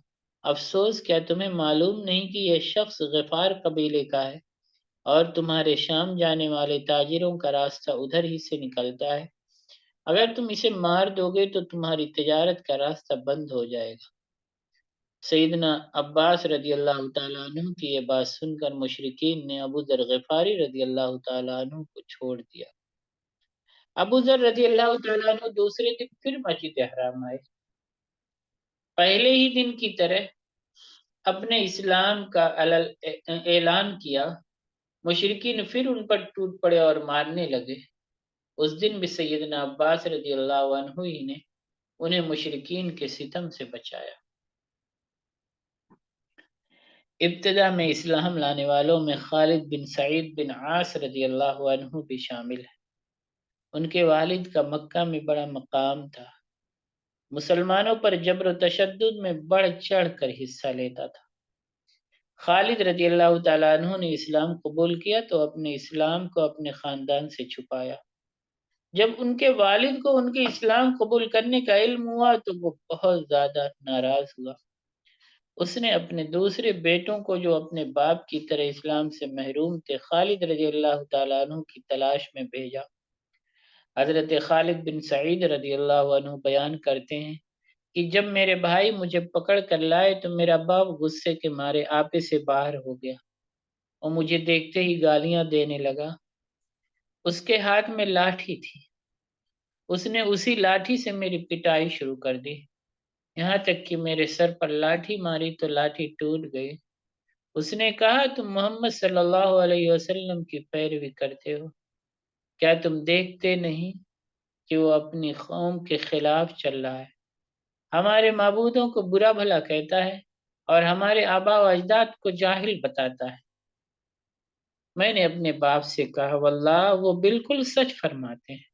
افسوس، کیا تمہیں معلوم نہیں کہ یہ شخص غفار قبیلے کا ہے اور تمہارے شام جانے والے تاجروں کا راستہ ادھر ہی سے نکلتا ہے؟ اگر تم اسے مار دو گے تو تمہاری تجارت کا راستہ بند ہو جائے گا۔ سیدنا عباس رضی اللہ تعالیٰ عنہ کی یہ بات سن کر مشرکین نے ابو ذر غفاری رضی اللہ تعالیٰ عنہ کو چھوڑ دیا۔ ابو ذر رضی اللہ تعالیٰ عنہ دوسرے دن پھر مسجد حرام آئے، پہلے ہی دن کی طرح اپنے اسلام کا اعلان کیا۔ مشرکین پھر ان پر ٹوٹ پڑے اور مارنے لگے۔ اس دن بھی سیدنا عباس رضی اللہ عنہ ہی نے انہیں مشرکین کے ستم سے بچایا۔ ابتدا میں اسلام لانے والوں میں خالد بن سعید بن عاص رضی اللہ عنہ بھی شامل ہیں۔ ان کے والد کا مکہ میں بڑا مقام تھا، مسلمانوں پر جبر و تشدد میں بڑھ چڑھ کر حصہ لیتا تھا۔ خالد رضی اللہ تعالیٰ عنہ نے اسلام قبول کیا تو اپنے اسلام کو اپنے خاندان سے چھپایا۔ جب ان کے والد کو ان کے اسلام قبول کرنے کا علم ہوا تو وہ بہت زیادہ ناراض ہوا۔ اس نے اپنے دوسرے بیٹوں کو جو اپنے باپ کی طرح اسلام سے محروم تھے خالد رضی اللہ تعالیٰ عنہ کی تلاش میں بھیجا۔ حضرت خالد بن سعید رضی اللہ عنہ بیان کرتے ہیں کہ جب میرے بھائی مجھے پکڑ کر لائے تو میرا باپ غصے کے مارے آپے سے باہر ہو گیا اور مجھے دیکھتے ہی گالیاں دینے لگا۔ اس کے ہاتھ میں لاٹھی تھی، اس نے اسی لاٹھی سے میری پٹائی شروع کر دی، یہاں تک کہ میرے سر پر لاٹھی ماری تو لاٹھی ٹوٹ گئی۔ اس نے کہا تم محمد صلی اللہ علیہ وسلم کی پیروی کرتے ہو، کیا تم دیکھتے نہیں کہ وہ اپنی قوم کے خلاف چل رہا ہے، ہمارے معبودوں کو برا بھلا کہتا ہے اور ہمارے آبا و اجداد کو جاہل بتاتا ہے۔ میں نے اپنے باپ سے کہا واللہ وہ بالکل سچ فرماتے ہیں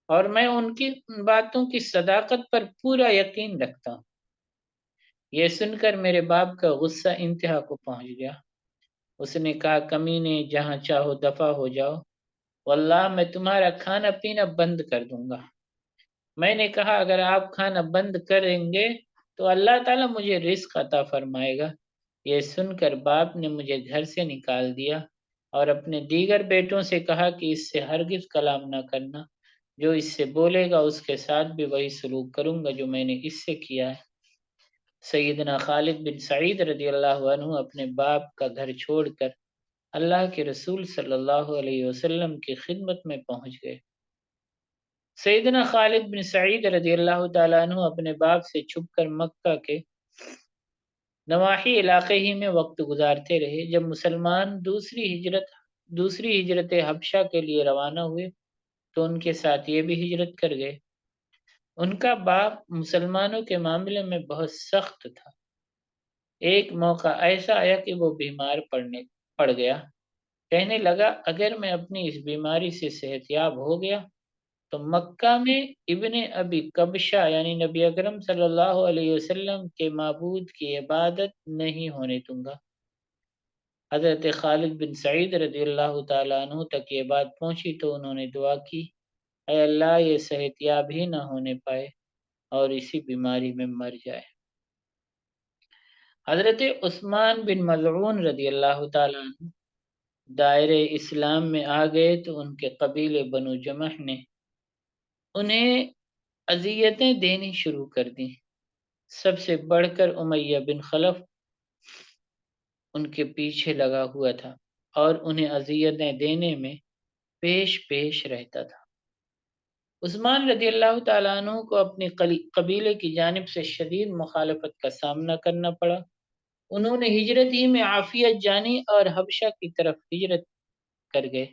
اور میں ان کی باتوں کی صداقت پر پورا یقین رکھتا ہوں۔ یہ سن کر میرے باپ کا غصہ انتہا کو پہنچ گیا۔ اس نے کہا کمینے، جہاں چاہو دفع ہو جاؤ، واللہ میں تمہارا کھانا پینا بند کر دوں گا۔ میں نے کہا اگر آپ کھانا بند کریں گے تو اللہ تعالیٰ مجھے رزق عطا فرمائے گا۔ یہ سن کر باپ نے مجھے گھر سے نکال دیا اور اپنے دیگر بیٹوں سے کہا کہ اس سے ہرگز کلام نہ کرنا، جو اس سے بولے گا اس کے ساتھ بھی وہی سلوک کروں گا جو میں نے اس سے کیا ہے۔ سیدنا خالد بن سعید رضی اللہ عنہ اپنے باپ کا گھر چھوڑ کر اللہ کے رسول صلی اللہ علیہ وسلم کی خدمت میں پہنچ گئے۔ سیدنا خالد بن سعید رضی اللہ تعالیٰ عنہ اپنے باپ سے چھپ کر مکہ کے نواحی علاقے ہی میں وقت گزارتے رہے۔ جب مسلمان دوسری ہجرت حبشہ کے لیے روانہ ہوئے تو ان کے ساتھ یہ بھی ہجرت کر گئے۔ ان کا باپ مسلمانوں کے معاملے میں بہت سخت تھا۔ ایک موقع ایسا آیا کہ وہ بیمار پڑ گیا۔ کہنے لگا اگر میں اپنی اس بیماری سے صحت یاب ہو گیا تو مکہ میں ابن ابی کبشہ یعنی نبی اکرم صلی اللہ علیہ وسلم کے معبود کی عبادت نہیں ہونے دوں گا۔ حضرت خالد بن سعید رضی اللہ تعالیٰ عنہ تک یہ بات پہنچی تو انہوں نے دعا کی، اے اللہ یہ صحت یاب ہی نہ ہونے پائے اور اسی بیماری میں مر جائے۔ حضرت عثمان بن مظعون رضی اللہ تعالیٰ عنہ دائرہ اسلام میں آ گئے تو ان کے قبیلے بنو جمح نے انہیں اذیتیں دینی شروع کر دیں۔ سب سے بڑھ کر امیہ بن خلف ان کے پیچھے لگا ہوا تھا اور انہیں اذیتیں دینے میں پیش رہتا تھا۔ عثمان رضی اللہ تعالیٰ عنہ کو اپنی قبیلے کی جانب سے شدید مخالفت کا سامنا کرنا پڑا۔ انہوں نے ہجرت ہی میں عافیت جانی اور حبشہ کی طرف ہجرت کر گئے۔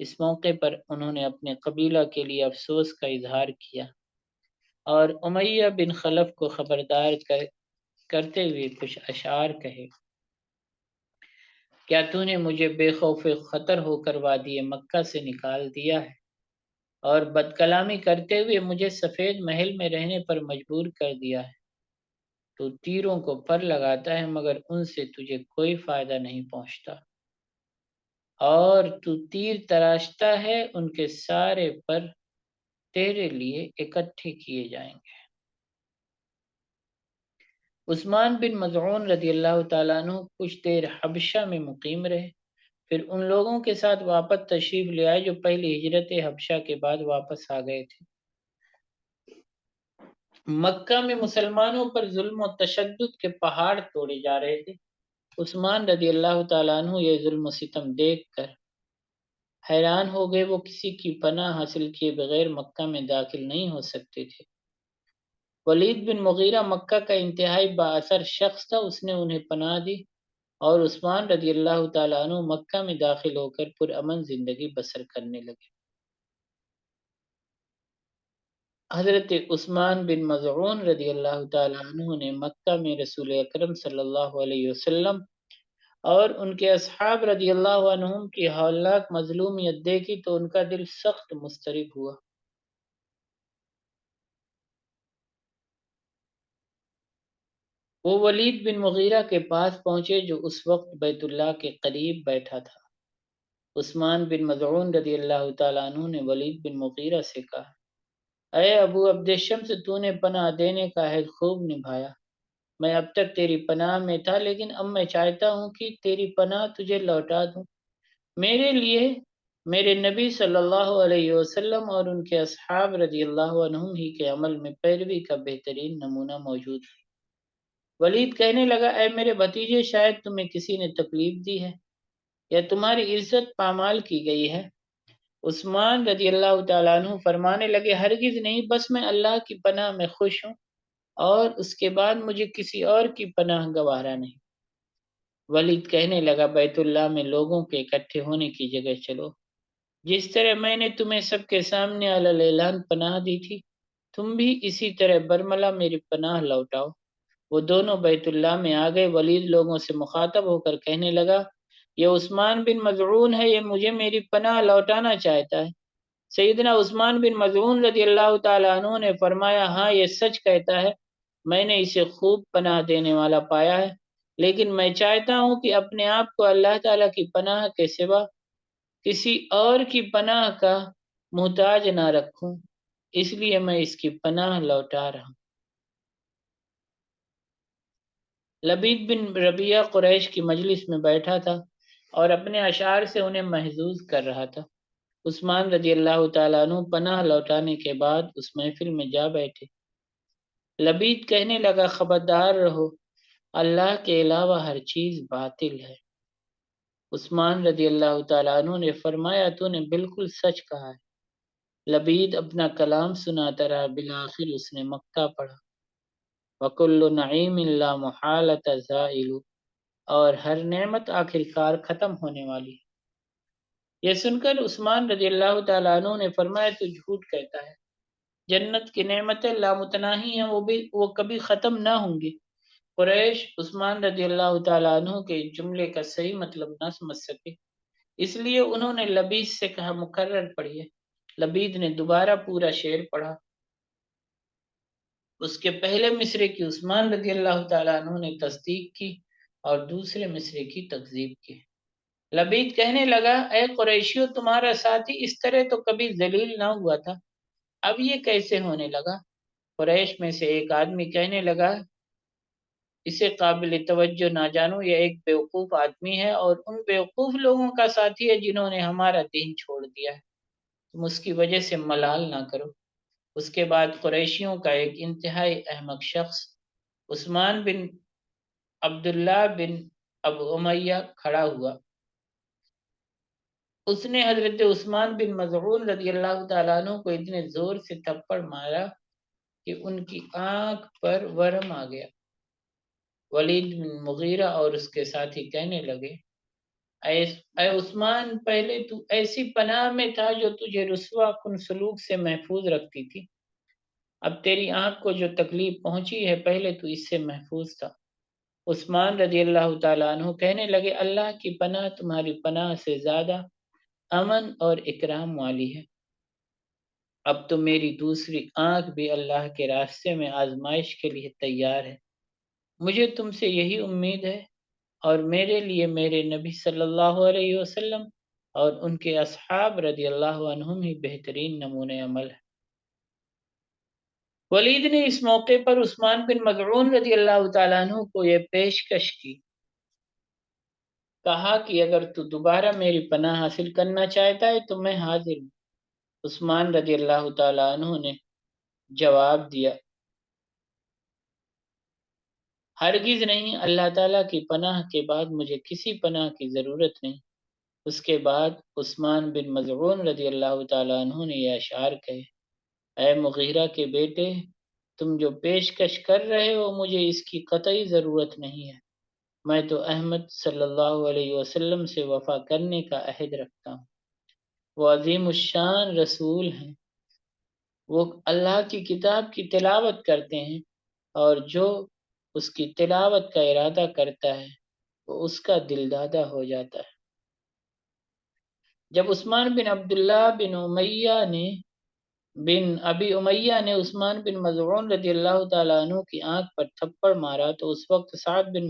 اس موقع پر انہوں نے اپنے قبیلہ کے لیے افسوس کا اظہار کیا اور امیہ بن خلف کو خبردار کرتے ہوئے کچھ اشعار کہے، کیا تو نے مجھے بے خوف خطر ہو کر وادی مکہ سے نکال دیا ہے اور بد کلامی کرتے ہوئے مجھے سفید محل میں رہنے پر مجبور کر دیا ہے۔ تو تیروں کو پر لگاتا ہے مگر ان سے تجھے کوئی فائدہ نہیں پہنچتا، اور تو تیر تراشتا ہے ان کے سارے پر تیرے لیے اکٹھے کیے جائیں گے۔ عثمان بن مظعون رضی اللہ تعالیٰ عنہ کچھ دیر حبشہ میں مقیم رہے، پھر ان لوگوں کے ساتھ واپس تشریف لے آئے جو پہلی ہجرت حبشہ کے بعد واپس آ گئے تھے۔ مکہ میں مسلمانوں پر ظلم و تشدد کے پہاڑ توڑے جا رہے تھے۔ عثمان رضی اللہ تعالیٰ عنہ یہ ظلم و ستم دیکھ کر حیران ہو گئے۔ وہ کسی کی پناہ حاصل کیے بغیر مکہ میں داخل نہیں ہو سکتے تھے۔ ولید بن مغیرہ مکہ کا انتہائی بااثر شخص تھا، اس نے انہیں پناہ دی اور عثمان رضی اللہ تعالیٰ عنہ مکہ میں داخل ہو کر پرامن زندگی بسر کرنے لگے۔ حضرت عثمان بن مظعون رضی اللہ تعالیٰ عنہ نے مکہ میں رسول اکرم صلی اللہ علیہ وسلم اور ان کے اصحاب رضی اللہ عنہم کی ہولناک مظلومیت دیکھی تو ان کا دل سخت مضطرب ہوا۔ وہ ولید بن مغیرہ کے پاس پہنچے جو اس وقت بیت اللہ کے قریب بیٹھا تھا۔ عثمان بن مظعون رضی اللہ تعالیٰ عنہ نے ولید بن مغیرہ سے کہا، اے ابو عبد الشمس، تو نے پناہ دینے کا عہد خوب نبھایا۔ میں اب تک تیری پناہ میں تھا لیکن اب میں چاہتا ہوں کہ تیری پناہ تجھے لوٹا دوں۔ میرے لیے میرے نبی صلی اللہ علیہ وسلم اور ان کے اصحاب رضی اللہ عنہم ہی کے عمل میں پیروی کا بہترین نمونہ موجود ہے۔ ولید کہنے لگا، اے میرے بھتیجے، شاید تمہیں کسی نے تکلیف دی ہے یا تمہاری عزت پامال کی گئی ہے۔ عثمان رضی اللہ تعالیٰ عنہ فرمانے لگے، ہرگز نہیں، بس میں اللہ کی پناہ میں خوش ہوں اور اس کے بعد مجھے کسی اور کی پناہ گوارا نہیں۔ ولید کہنے لگا، بیت اللہ میں لوگوں کے اکٹھے ہونے کی جگہ چلو۔ جس طرح میں نے تمہیں سب کے سامنے علی الاعلان پناہ دی تھی، تم بھی اسی طرح برملا میری پناہ لوٹاؤ۔ وہ دونوں بیت اللہ میں آ گئے۔ ولید لوگوں سے مخاطب ہو کر کہنے لگا، یہ عثمان بن مظعون ہے، یہ مجھے میری پناہ لوٹانا چاہتا ہے۔ سیدنا عثمان بن مظعون رضی اللہ تعالیٰ عنہ نے فرمایا، ہاں یہ سچ کہتا ہے، میں نے اسے خوب پناہ دینے والا پایا ہے، لیکن میں چاہتا ہوں کہ اپنے آپ کو اللہ تعالیٰ کی پناہ کے سوا کسی اور کی پناہ کا محتاج نہ رکھوں، اس لیے میں اس کی پناہ لوٹا رہا ہوں۔ لبید بن ربیہ قریش کی مجلس میں بیٹھا تھا اور اپنے اشعار سے انہیں محظوظ کر رہا تھا۔ عثمان رضی اللہ تعالیٰ عنہ پناہ لوٹانے کے بعد اس محفل میں جا بیٹھے۔ لبید کہنے لگا، خبردار رہو، اللہ کے علاوہ ہر چیز باطل ہے۔ عثمان رضی اللہ تعالیٰ عنہ نے فرمایا، تو نے بالکل سچ کہا ہے۔ لبید اپنا کلام سناتا رہا، بالآخر اس نے مکہ پڑھا، وَكُلُّ نَعِيمٍ لَا مُحَالَةَ زَائِلُ، اور ہر نعمت آخرکار ختم ہونے والی ہے۔ یہ سن کر عثمان رضی اللہ تعالیٰ عنہ نے فرمایا، تو جھوٹ کہتا ہے، جنت کی نعمتیں لامتناہی ہیں، وہ کبھی ختم نہ ہوں گی۔ قریش عثمان رضی اللہ تعالیٰ عنہ کے جملے کا صحیح مطلب نہ سمجھ سکے، اس لیے انہوں نے لبید سے کہا، مکرر پڑھیے۔ لبید نے دوبارہ پورا شعر پڑھا۔ اس کے پہلے مصرے کی عثمان رضی اللہ تعالیٰ عنہ نے تصدیق کی اور دوسرے مصرے کی تکذیب کی۔ لبید کہنے لگا، اے قریشیو، تمہارا ساتھی اس طرح تو کبھی ذلیل نہ ہوا تھا، اب یہ کیسے ہونے لگا؟ قریش میں سے ایک آدمی کہنے لگا، اسے قابل توجہ نہ جانو، یہ ایک بیوقوف آدمی ہے اور ان بیوقوف لوگوں کا ساتھی ہے جنہوں نے ہمارا دین چھوڑ دیا ہے، تم اس کی وجہ سے ملال نہ کرو۔ اس کے بعد قریشیوں کا ایک انتہائی احمق شخص عثمان بن عبداللہ بن ابو امیہ کھڑا ہوا۔ اس نے حضرت عثمان بن مظعون رضی اللہ تعالیٰ عنہ کو اتنے زور سے تھپڑ مارا کہ ان کی آنکھ پر ورم آ گیا۔ ولید بن مغیرہ اور اس کے ساتھی کہنے لگے، اے عثمان، پہلے تو ایسی پناہ میں تھا جو تجھے رسوا کن سلوک سے محفوظ رکھتی تھی، اب تیری آنکھ کو جو تکلیف پہنچی ہے، پہلے تو اس سے محفوظ تھا۔ عثمان رضی اللہ تعالیٰ عنہ کہنے لگے، اللہ کی پناہ تمہاری پناہ سے زیادہ امن اور اکرام والی ہے۔ اب تو میری دوسری آنکھ بھی اللہ کے راستے میں آزمائش کے لیے تیار ہے۔ مجھے تم سے یہی امید ہے، اور میرے لیے میرے نبی صلی اللہ علیہ وسلم اور ان کے اصحاب رضی اللہ عنہم ہی بہترین نمونۂ عمل ہے۔ ولید نے اس موقع پر عثمان بن مظعون رضی اللہ تعالیٰ عنہ کو یہ پیشکش کی، کہا کہ اگر تو دوبارہ میری پناہ حاصل کرنا چاہتا ہے تو میں حاضر ہوں۔ عثمان رضی اللہ تعالیٰ عنہ نے جواب دیا، ہرگز نہیں، اللہ تعالیٰ کی پناہ کے بعد مجھے کسی پناہ کی ضرورت نہیں۔ اس کے بعد عثمان بن مظعون رضی اللہ تعالیٰ عنہ نے یہ اشعار کہے، اے مغیرہ کے بیٹے، تم جو پیشکش کر رہے ہو مجھے اس کی قطعی ضرورت نہیں ہے، میں تو احمد صلی اللہ علیہ وسلم سے وفا کرنے کا عہد رکھتا ہوں۔ وہ عظیم الشان رسول ہیں، وہ اللہ کی کتاب کی تلاوت کرتے ہیں، اور جو اس کی تلاوت کا ارادہ کرتا ہے وہ اس کا دل دادہ ہو جاتا ہے۔ جب عثمان بن عبداللہ بن ابی امیہ نے عثمان بن مظعون رضی اللہ تعالیٰ عنہ کی آنکھ پر تھپڑ مارا تو اس وقت سعد بن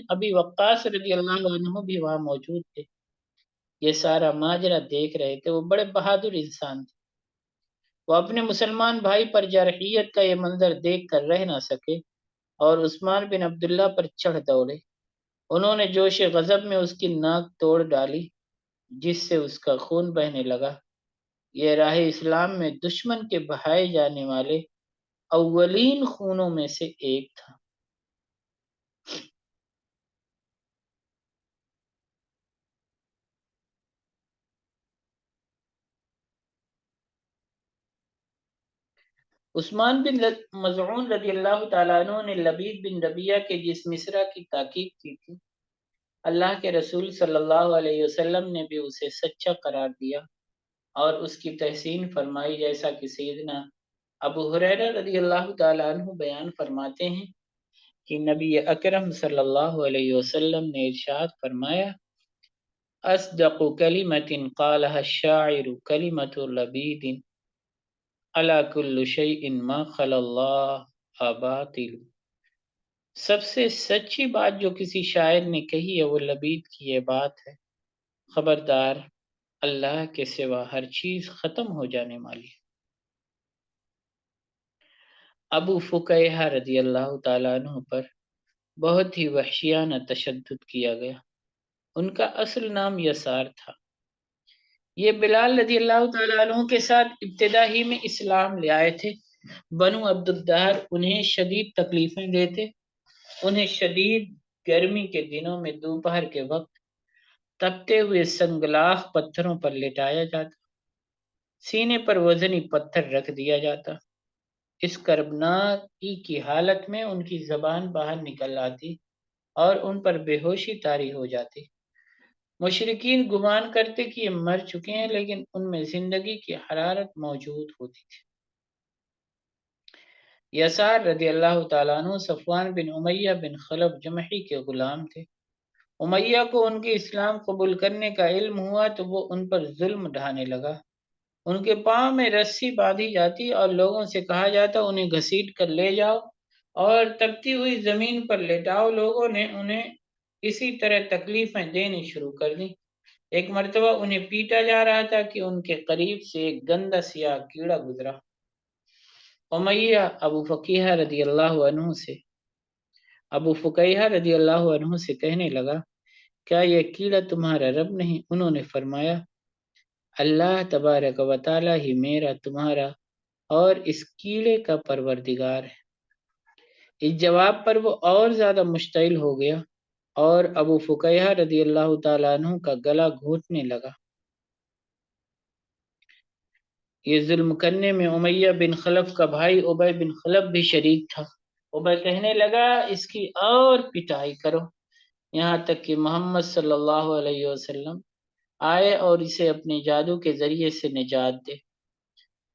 ابی وقاص رضی اللہ عنہ بھی وہاں موجود تھے۔ یہ سارا ماجرا دیکھ رہے تھے۔ وہ بڑے بہادر انسان تھے، وہ اپنے مسلمان بھائی پر جارحیت کا یہ منظر دیکھ کر رہ نہ سکے اور عثمان بن عبداللہ پر چڑھ دوڑے۔ انہوں نے جوش غضب میں اس کی ناک توڑ ڈالی، جس سے اس کا خون بہنے لگا۔ یہ راہ اسلام میں دشمن کے بہائے جانے والے اولین خونوں میں سے ایک تھا۔ عثمان بن مظعون رضی اللہ تعالیٰ عنہ نے لبید بن ربیہ کے جس مصرع کی تاکید کی تھی، اللہ کے رسول صلی اللہ علیہ وسلم نے بھی اسے سچا قرار دیا اور اس کی تحسین فرمائی، جیسا کہ سیدنا ابو ہریرہ رضی اللہ تعالیٰ عنہ بیان فرماتے ہیں کہ نبی اکرم صلی اللہ علیہ وسلم نے ارشاد فرمایا، اصدق کلمۃ قالها الشاعر کلمۃ لبید علی کل شیء ما خلا اللہ باطل۔ سب سے سچی بات جو کسی شاعر نے کہی ہے وہ لبید کی یہ بات ہے، خبردار، اللہ کے سوا ہر چیز ختم ہو جانے والی ہے۔ ابو فقیہ رضی اللہ تعالیٰ عنہ پر بہت ہی وحشیانہ تشدد کیا گیا۔ ان کا اصل نام یسار تھا۔ یہ بلال رضی اللہ تعالیٰ عنہ کے ساتھ ابتدا ہی میں اسلام لے آئے تھے۔ بنو عبد الدار انہیں شدید تکلیفیں دیتے، انہیں شدید گرمی کے دنوں میں دوپہر کے وقت تپتے ہوئے سنگلاخ پتھروں پر لٹایا جاتا، سینے پر وزنی پتھر رکھ دیا جاتا۔ اس کربناکی کی حالت میں ان کی زبان باہر نکل آتی اور ان پر بے ہوشی طاری ہو جاتی۔ مشرکین گمان کرتے کہ یہ مر چکے ہیں، لیکن ان میں زندگی کی حرارت موجود ہوتی تھی۔ یسار رضی اللہ تعالیٰ عنہ صفوان بن امیہ بن خلف جمحی کے غلام تھے۔ امیہ کو ان کے اسلام قبول کرنے کا علم ہوا تو وہ ان پر ظلم ڈھانے لگا۔ ان کے پاؤں میں رسی باندھی جاتی اور لوگوں سے کہا جاتا انہیں گھسیٹ کر لے جاؤ اور تپتی ہوئی زمین پر لیٹاؤ۔ لوگوں نے انہیں اسی طرح تکلیفیں دینی شروع کر دیں۔ ایک مرتبہ انہیں پیٹا جا رہا تھا کہ ان کے قریب سے ایک گندا سیاہ کیڑا گزرا۔ امیہ ابو فقیہ رضی اللہ عنہ سے کہنے لگا، کیا یہ کیڑا تمہارا رب نہیں؟ انہوں نے فرمایا، اللہ تبارک و تعالی ہی میرا، تمہارا اور اس کیڑے کا پروردگار ہے۔ اس جواب پر وہ اور زیادہ مشتعل ہو گیا اور ابو فقیہ رضی اللہ تعالیٰ عنہ کا گلا گھونٹنے لگا۔ یہ ظلم کرنے میں امیہ بن خلف کا بھائی ابی بن خلف بھی شریک تھا۔ ابی کہنے لگا، اس کی اور پٹائی کرو، یہاں تک کہ محمد صلی اللہ علیہ وسلم آئے اور اسے اپنے جادو کے ذریعے سے نجات دے۔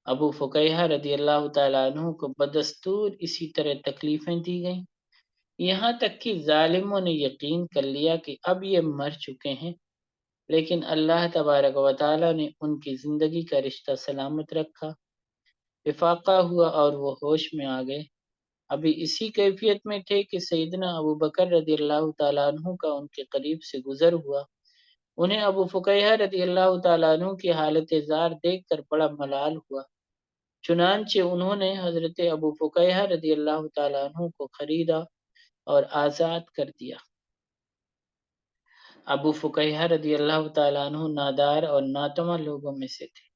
ابو فقیہ رضی اللہ تعالیٰ عنہ کو بدستور اسی طرح تکلیفیں دی گئیں، یہاں تک کہ ظالموں نے یقین کر لیا کہ اب یہ مر چکے ہیں، لیکن اللہ تبارک و تعالیٰ نے ان کی زندگی کا رشتہ سلامت رکھا۔ افاقہ ہوا اور وہ ہوش میں آ گئے۔ ابھی اسی کیفیت میں تھے کہ سیدنا ابو بکر رضی اللہ تعالیٰ عنہ کا ان کے قریب سے گزر ہوا۔ انہیں ابو فقیہ رضی اللہ تعالیٰ عنہ کی حالت زار دیکھ کر بڑا ملال ہوا، چنانچہ انہوں نے حضرت ابو فقیہ رضی اللہ تعالیٰ عنہ کو خریدا اور آزاد کر دیا۔ ابو فقیہ رضی اللہ تعالیٰ عنہ نادار اور ناتواں لوگوں میں سے تھے۔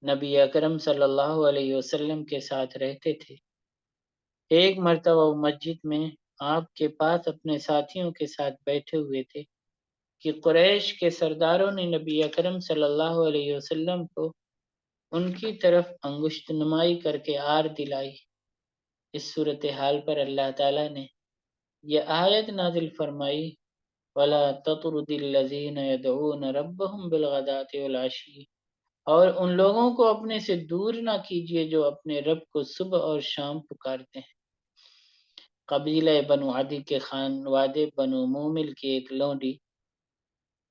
نبی اکرم صلی اللہ علیہ وسلم کے ساتھ رہتے تھے۔ ایک مرتبہ وہ مسجد میں آپ کے پاس اپنے ساتھیوں کے ساتھ بیٹھے ہوئے تھے کہ قریش کے سرداروں نے نبی اکرم صلی اللہ علیہ وسلم کو ان کی طرف انگشت نمائی کر کے آر دلائی۔ اس صورتحال پر اللہ تعالیٰ نے یہ آیت نازل فرمائی، وَلَا تَطْرُدِ الَّذِينَ يَدْعُونَ رَبَّهُمْ بِالْغَدَاةِ وَالْعَشِيِّ، اور ان لوگوں کو اپنے سے دور نہ کیجیے جو اپنے رب کو صبح اور شام پکارتے ہیں۔ قبیلہ بنو عدی کے خانوادے بنو مومل کی ایک لونڈی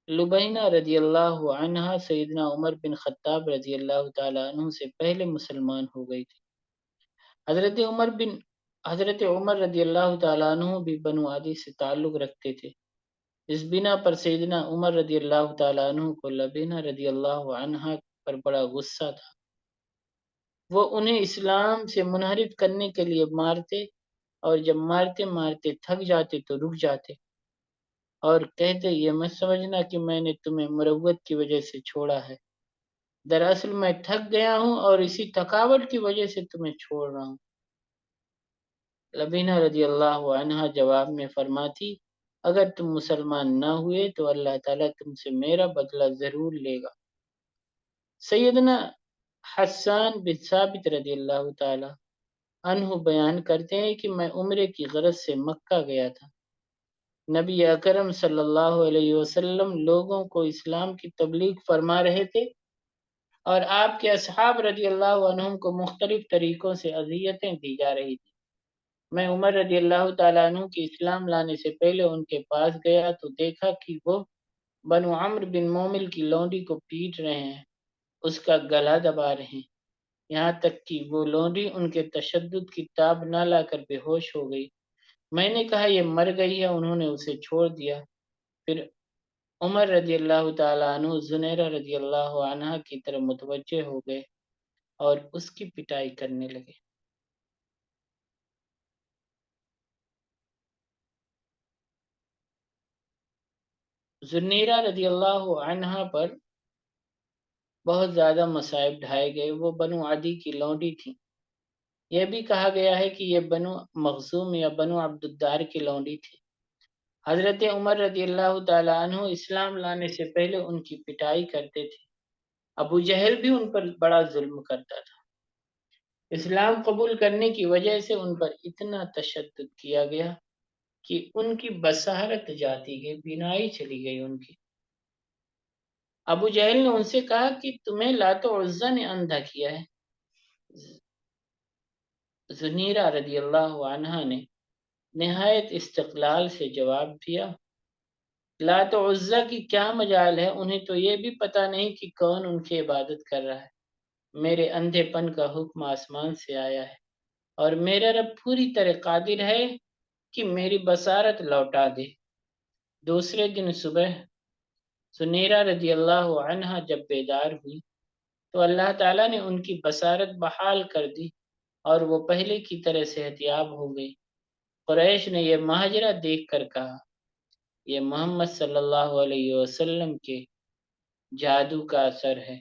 لبینہ رضی اللہ عنہا سیدنا عمر بن خطاب رضی اللہ تعالیٰ عنہ سے پہلے مسلمان ہو گئی تھی۔ حضرت عمر رضی اللہ تعالیٰ عنہ بھی بنو عدی سے تعلق رکھتے تھے۔ اس بنا پر سیدنا عمر رضی اللہ تعالیٰ عنہ کو لبینہ رضی اللہ عنہا پر بڑا غصہ تھا۔ وہ انہیں اسلام سے منحرف کرنے کے لیے مارتے اور جب مارتے مارتے تھک جاتے تو رک جاتے اور کہتے، یہ مت سمجھنا کہ میں نے تمہیں مروت کی وجہ سے چھوڑا ہے، دراصل میں تھک گیا ہوں اور اسی تھکاوٹ کی وجہ سے تمہیں چھوڑ رہا ہوں۔ لبینہ رضی اللہ عنہا جواب میں فرماتی، اگر تم مسلمان نہ ہوئے تو اللہ تعالیٰ تم سے میرا بدلہ ضرور لے گا۔ سیدنا حسان بن ثابت رضی اللہ تعالیٰ عنہ بیان کرتے ہیں کہ میں عمرے کی غرض سے مکہ گیا تھا۔ نبی اکرم صلی اللہ علیہ وسلم لوگوں کو اسلام کی تبلیغ فرما رہے تھے اور آپ کے اصحاب رضی اللہ عنہم کو مختلف طریقوں سے اذیتیں دی جا رہی تھی۔ میں عمر رضی اللہ تعالیٰ عنہ کی اسلام لانے سے پہلے ان کے پاس گیا تو دیکھا کہ وہ بنو عمرو بن مومل کی لونڈی کو پیٹ رہے ہیں، اس کا گلا دبا رہے ہیں، یہاں تک کہ وہ لونڈی ان کے تشدد کی تاب نہ لا کر بے ہوش ہو گئی۔ میں نے کہا یہ مر گئی ہے، انہوں نے اسے چھوڑ دیا۔ پھر عمر رضی اللہ تعالیٰ عنہ زنیرہ رضی اللہ عنہا کی طرف متوجہ ہو گئے اور اس کی پٹائی کرنے لگے۔ زنیرہ رضی اللہ عنہا پر بہت زیادہ مصائب ڈھائے گئے۔ وہ بنو عدی کی لونڈی تھی۔ یہ بھی کہا گیا ہے کہ یہ بنو مخزوم یا بنو عبد الدار کی لونڈی تھی۔ حضرت عمر رضی اللہ تعالیٰ عنہ اسلام لانے سے پہلے ان کی پٹائی کرتے تھے۔ ابو جہل بھی ان پر بڑا ظلم کرتا تھا۔ اسلام قبول کرنے کی وجہ سے ان پر اتنا تشدد کیا گیا کہ ان کی بصارت جاتی گئی، بینائی چلی گئی ان کی۔ ابو جہل نے ان سے کہا کہ تمہیں لات و عزا نے اندھا کیا ہے۔ زنیرہ رضی اللہ عنہا نے نہایت استقلال سے جواب دیا، لات و عزا کی کیا مجال ہے، انہیں تو یہ بھی پتہ نہیں کہ کون ان کی عبادت کر رہا ہے۔ میرے اندھے پن کا حکم آسمان سے آیا ہے اور میرا رب پوری طرح قادر ہے کہ میری بصارت لوٹا دے۔ دوسرے دن صبح زنیرہ رضی اللہ عنہا جب بیدار ہوئی تو اللہ تعالیٰ نے ان کی بصارت بحال کر دی اور وہ پہلے کی طرح صحت یاب ہو گئی۔ قریش نے یہ ماجرا دیکھ کر کہا، یہ محمد صلی اللہ علیہ وسلم کے جادو کا اثر ہے۔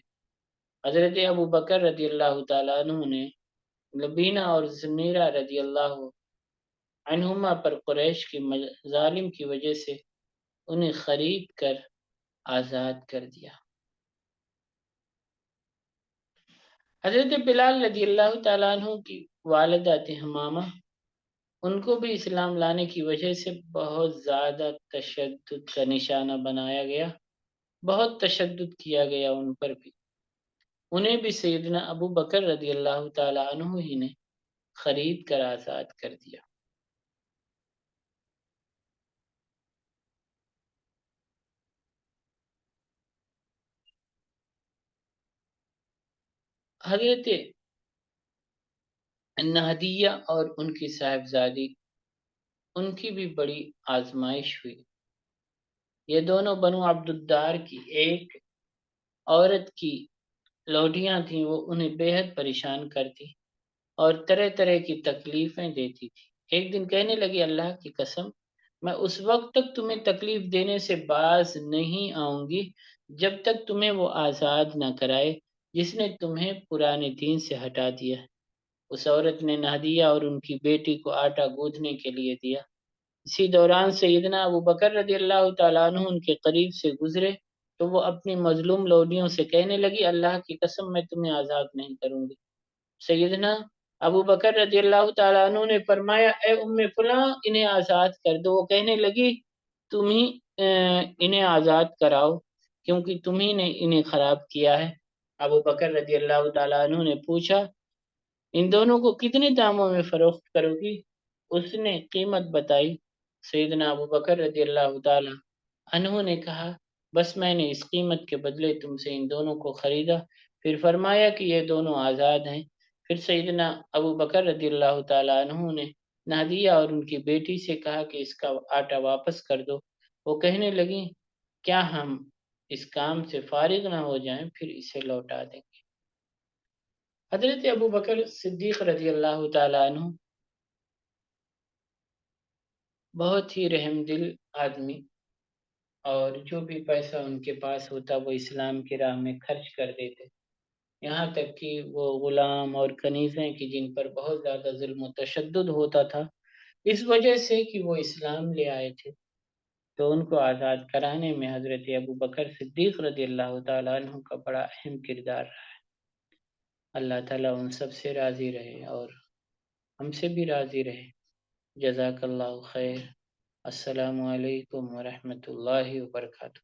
حضرت ابو بکر رضی اللہ تعالیٰ عنہ نے لبینہ اور زنیرہ رضی اللہ عنہما پر قریش کی ظالم کی وجہ سے انہیں خرید کر آزاد کر دیا۔ حضرت بلال رضی اللہ تعالیٰ عنہ کی والدہ تھی حمامہ، ان کو بھی اسلام لانے کی وجہ سے بہت زیادہ تشدد کا نشانہ بنایا گیا، بہت تشدد کیا گیا ان پر بھی۔ انہیں بھی سیدنا ابو بکر رضی اللہ تعالیٰ عنہ ہی نے خرید کر آزاد کر دیا۔ حضرت نہدیہ اور ان کی صاحبزادی، ان کی بھی بڑی آزمائش ہوئی۔ یہ دونوں بنو عبد الدار کی ایک عورت کی لوڈیاں تھیں، وہ انہیں بے حد پریشان کرتی اور طرح طرح کی تکلیفیں دیتی تھی۔ ایک دن کہنے لگی، اللہ کی قسم میں اس وقت تک تمہیں تکلیف دینے سے باز نہیں آؤں گی جب تک تمہیں وہ آزاد نہ کرائے جس نے تمہیں پرانے دین سے ہٹا دیا۔ اس عورت نے نہدیہ اور ان کی بیٹی کو آٹا گوندھنے کے لیے دیا۔ اسی دوران سیدنا ابو بکر رضی اللہ تعالیٰ عنہ ان کے قریب سے گزرے تو وہ اپنی مظلوم لوڈیوں سے کہنے لگی، اللہ کی قسم میں تمہیں آزاد نہیں کروں گی۔ سیدنا ابو بکر رضی اللہ تعالیٰ عنہ نے فرمایا، اے ام فلاں انہیں آزاد کر دو۔ وہ کہنے لگی، تم ہی انہیں آزاد کراؤ کیونکہ تم ہی نے انہیں خراب کیا ہے۔ ابو بکر رضی اللہ تعالیٰ عنہ نے پوچھا، ان دونوں کو کتنے داموں میں فروخت کرو گی؟ اس نے قیمت بتائی۔ سیدنا ابو بکر رضی اللہ تعالیٰ عنہ نے کہا، بس میں نے اس قیمت کے بدلے تم سے ان دونوں کو خریدا۔ پھر فرمایا کہ یہ دونوں آزاد ہیں۔ پھر سیدنا ابو بکر رضی اللہ تعالیٰ عنہ نے نادیہ اور ان کی بیٹی سے کہا کہ اس کا آٹا واپس کر دو۔ وہ کہنے لگیں، کیا ہم اس کام سے فارغ نہ ہو جائیں پھر اسے لوٹا دیں گے۔ حضرت ابو بکر صدیق رضی اللہ تعالیٰ عنہ بہت ہی رحم دل آدمی، اور جو بھی پیسہ ان کے پاس ہوتا وہ اسلام کی راہ میں خرچ کر دیتے، یہاں تک کہ وہ غلام اور کنیزیں کی جن پر بہت زیادہ ظلم و تشدد ہوتا تھا، اس وجہ سے کہ وہ اسلام لے آئے تھے تو ان کو آزاد کرانے میں حضرت ابو بکر صدیق رضی اللہ تعالیٰ عنہ کا بڑا اہم کردار رہا ہے۔ اللہ تعالیٰ ان سب سے راضی رہے اور ہم سے بھی راضی رہے۔ جزاک اللہ خیر۔ السلام علیکم ورحمۃ اللہ وبرکاتہ۔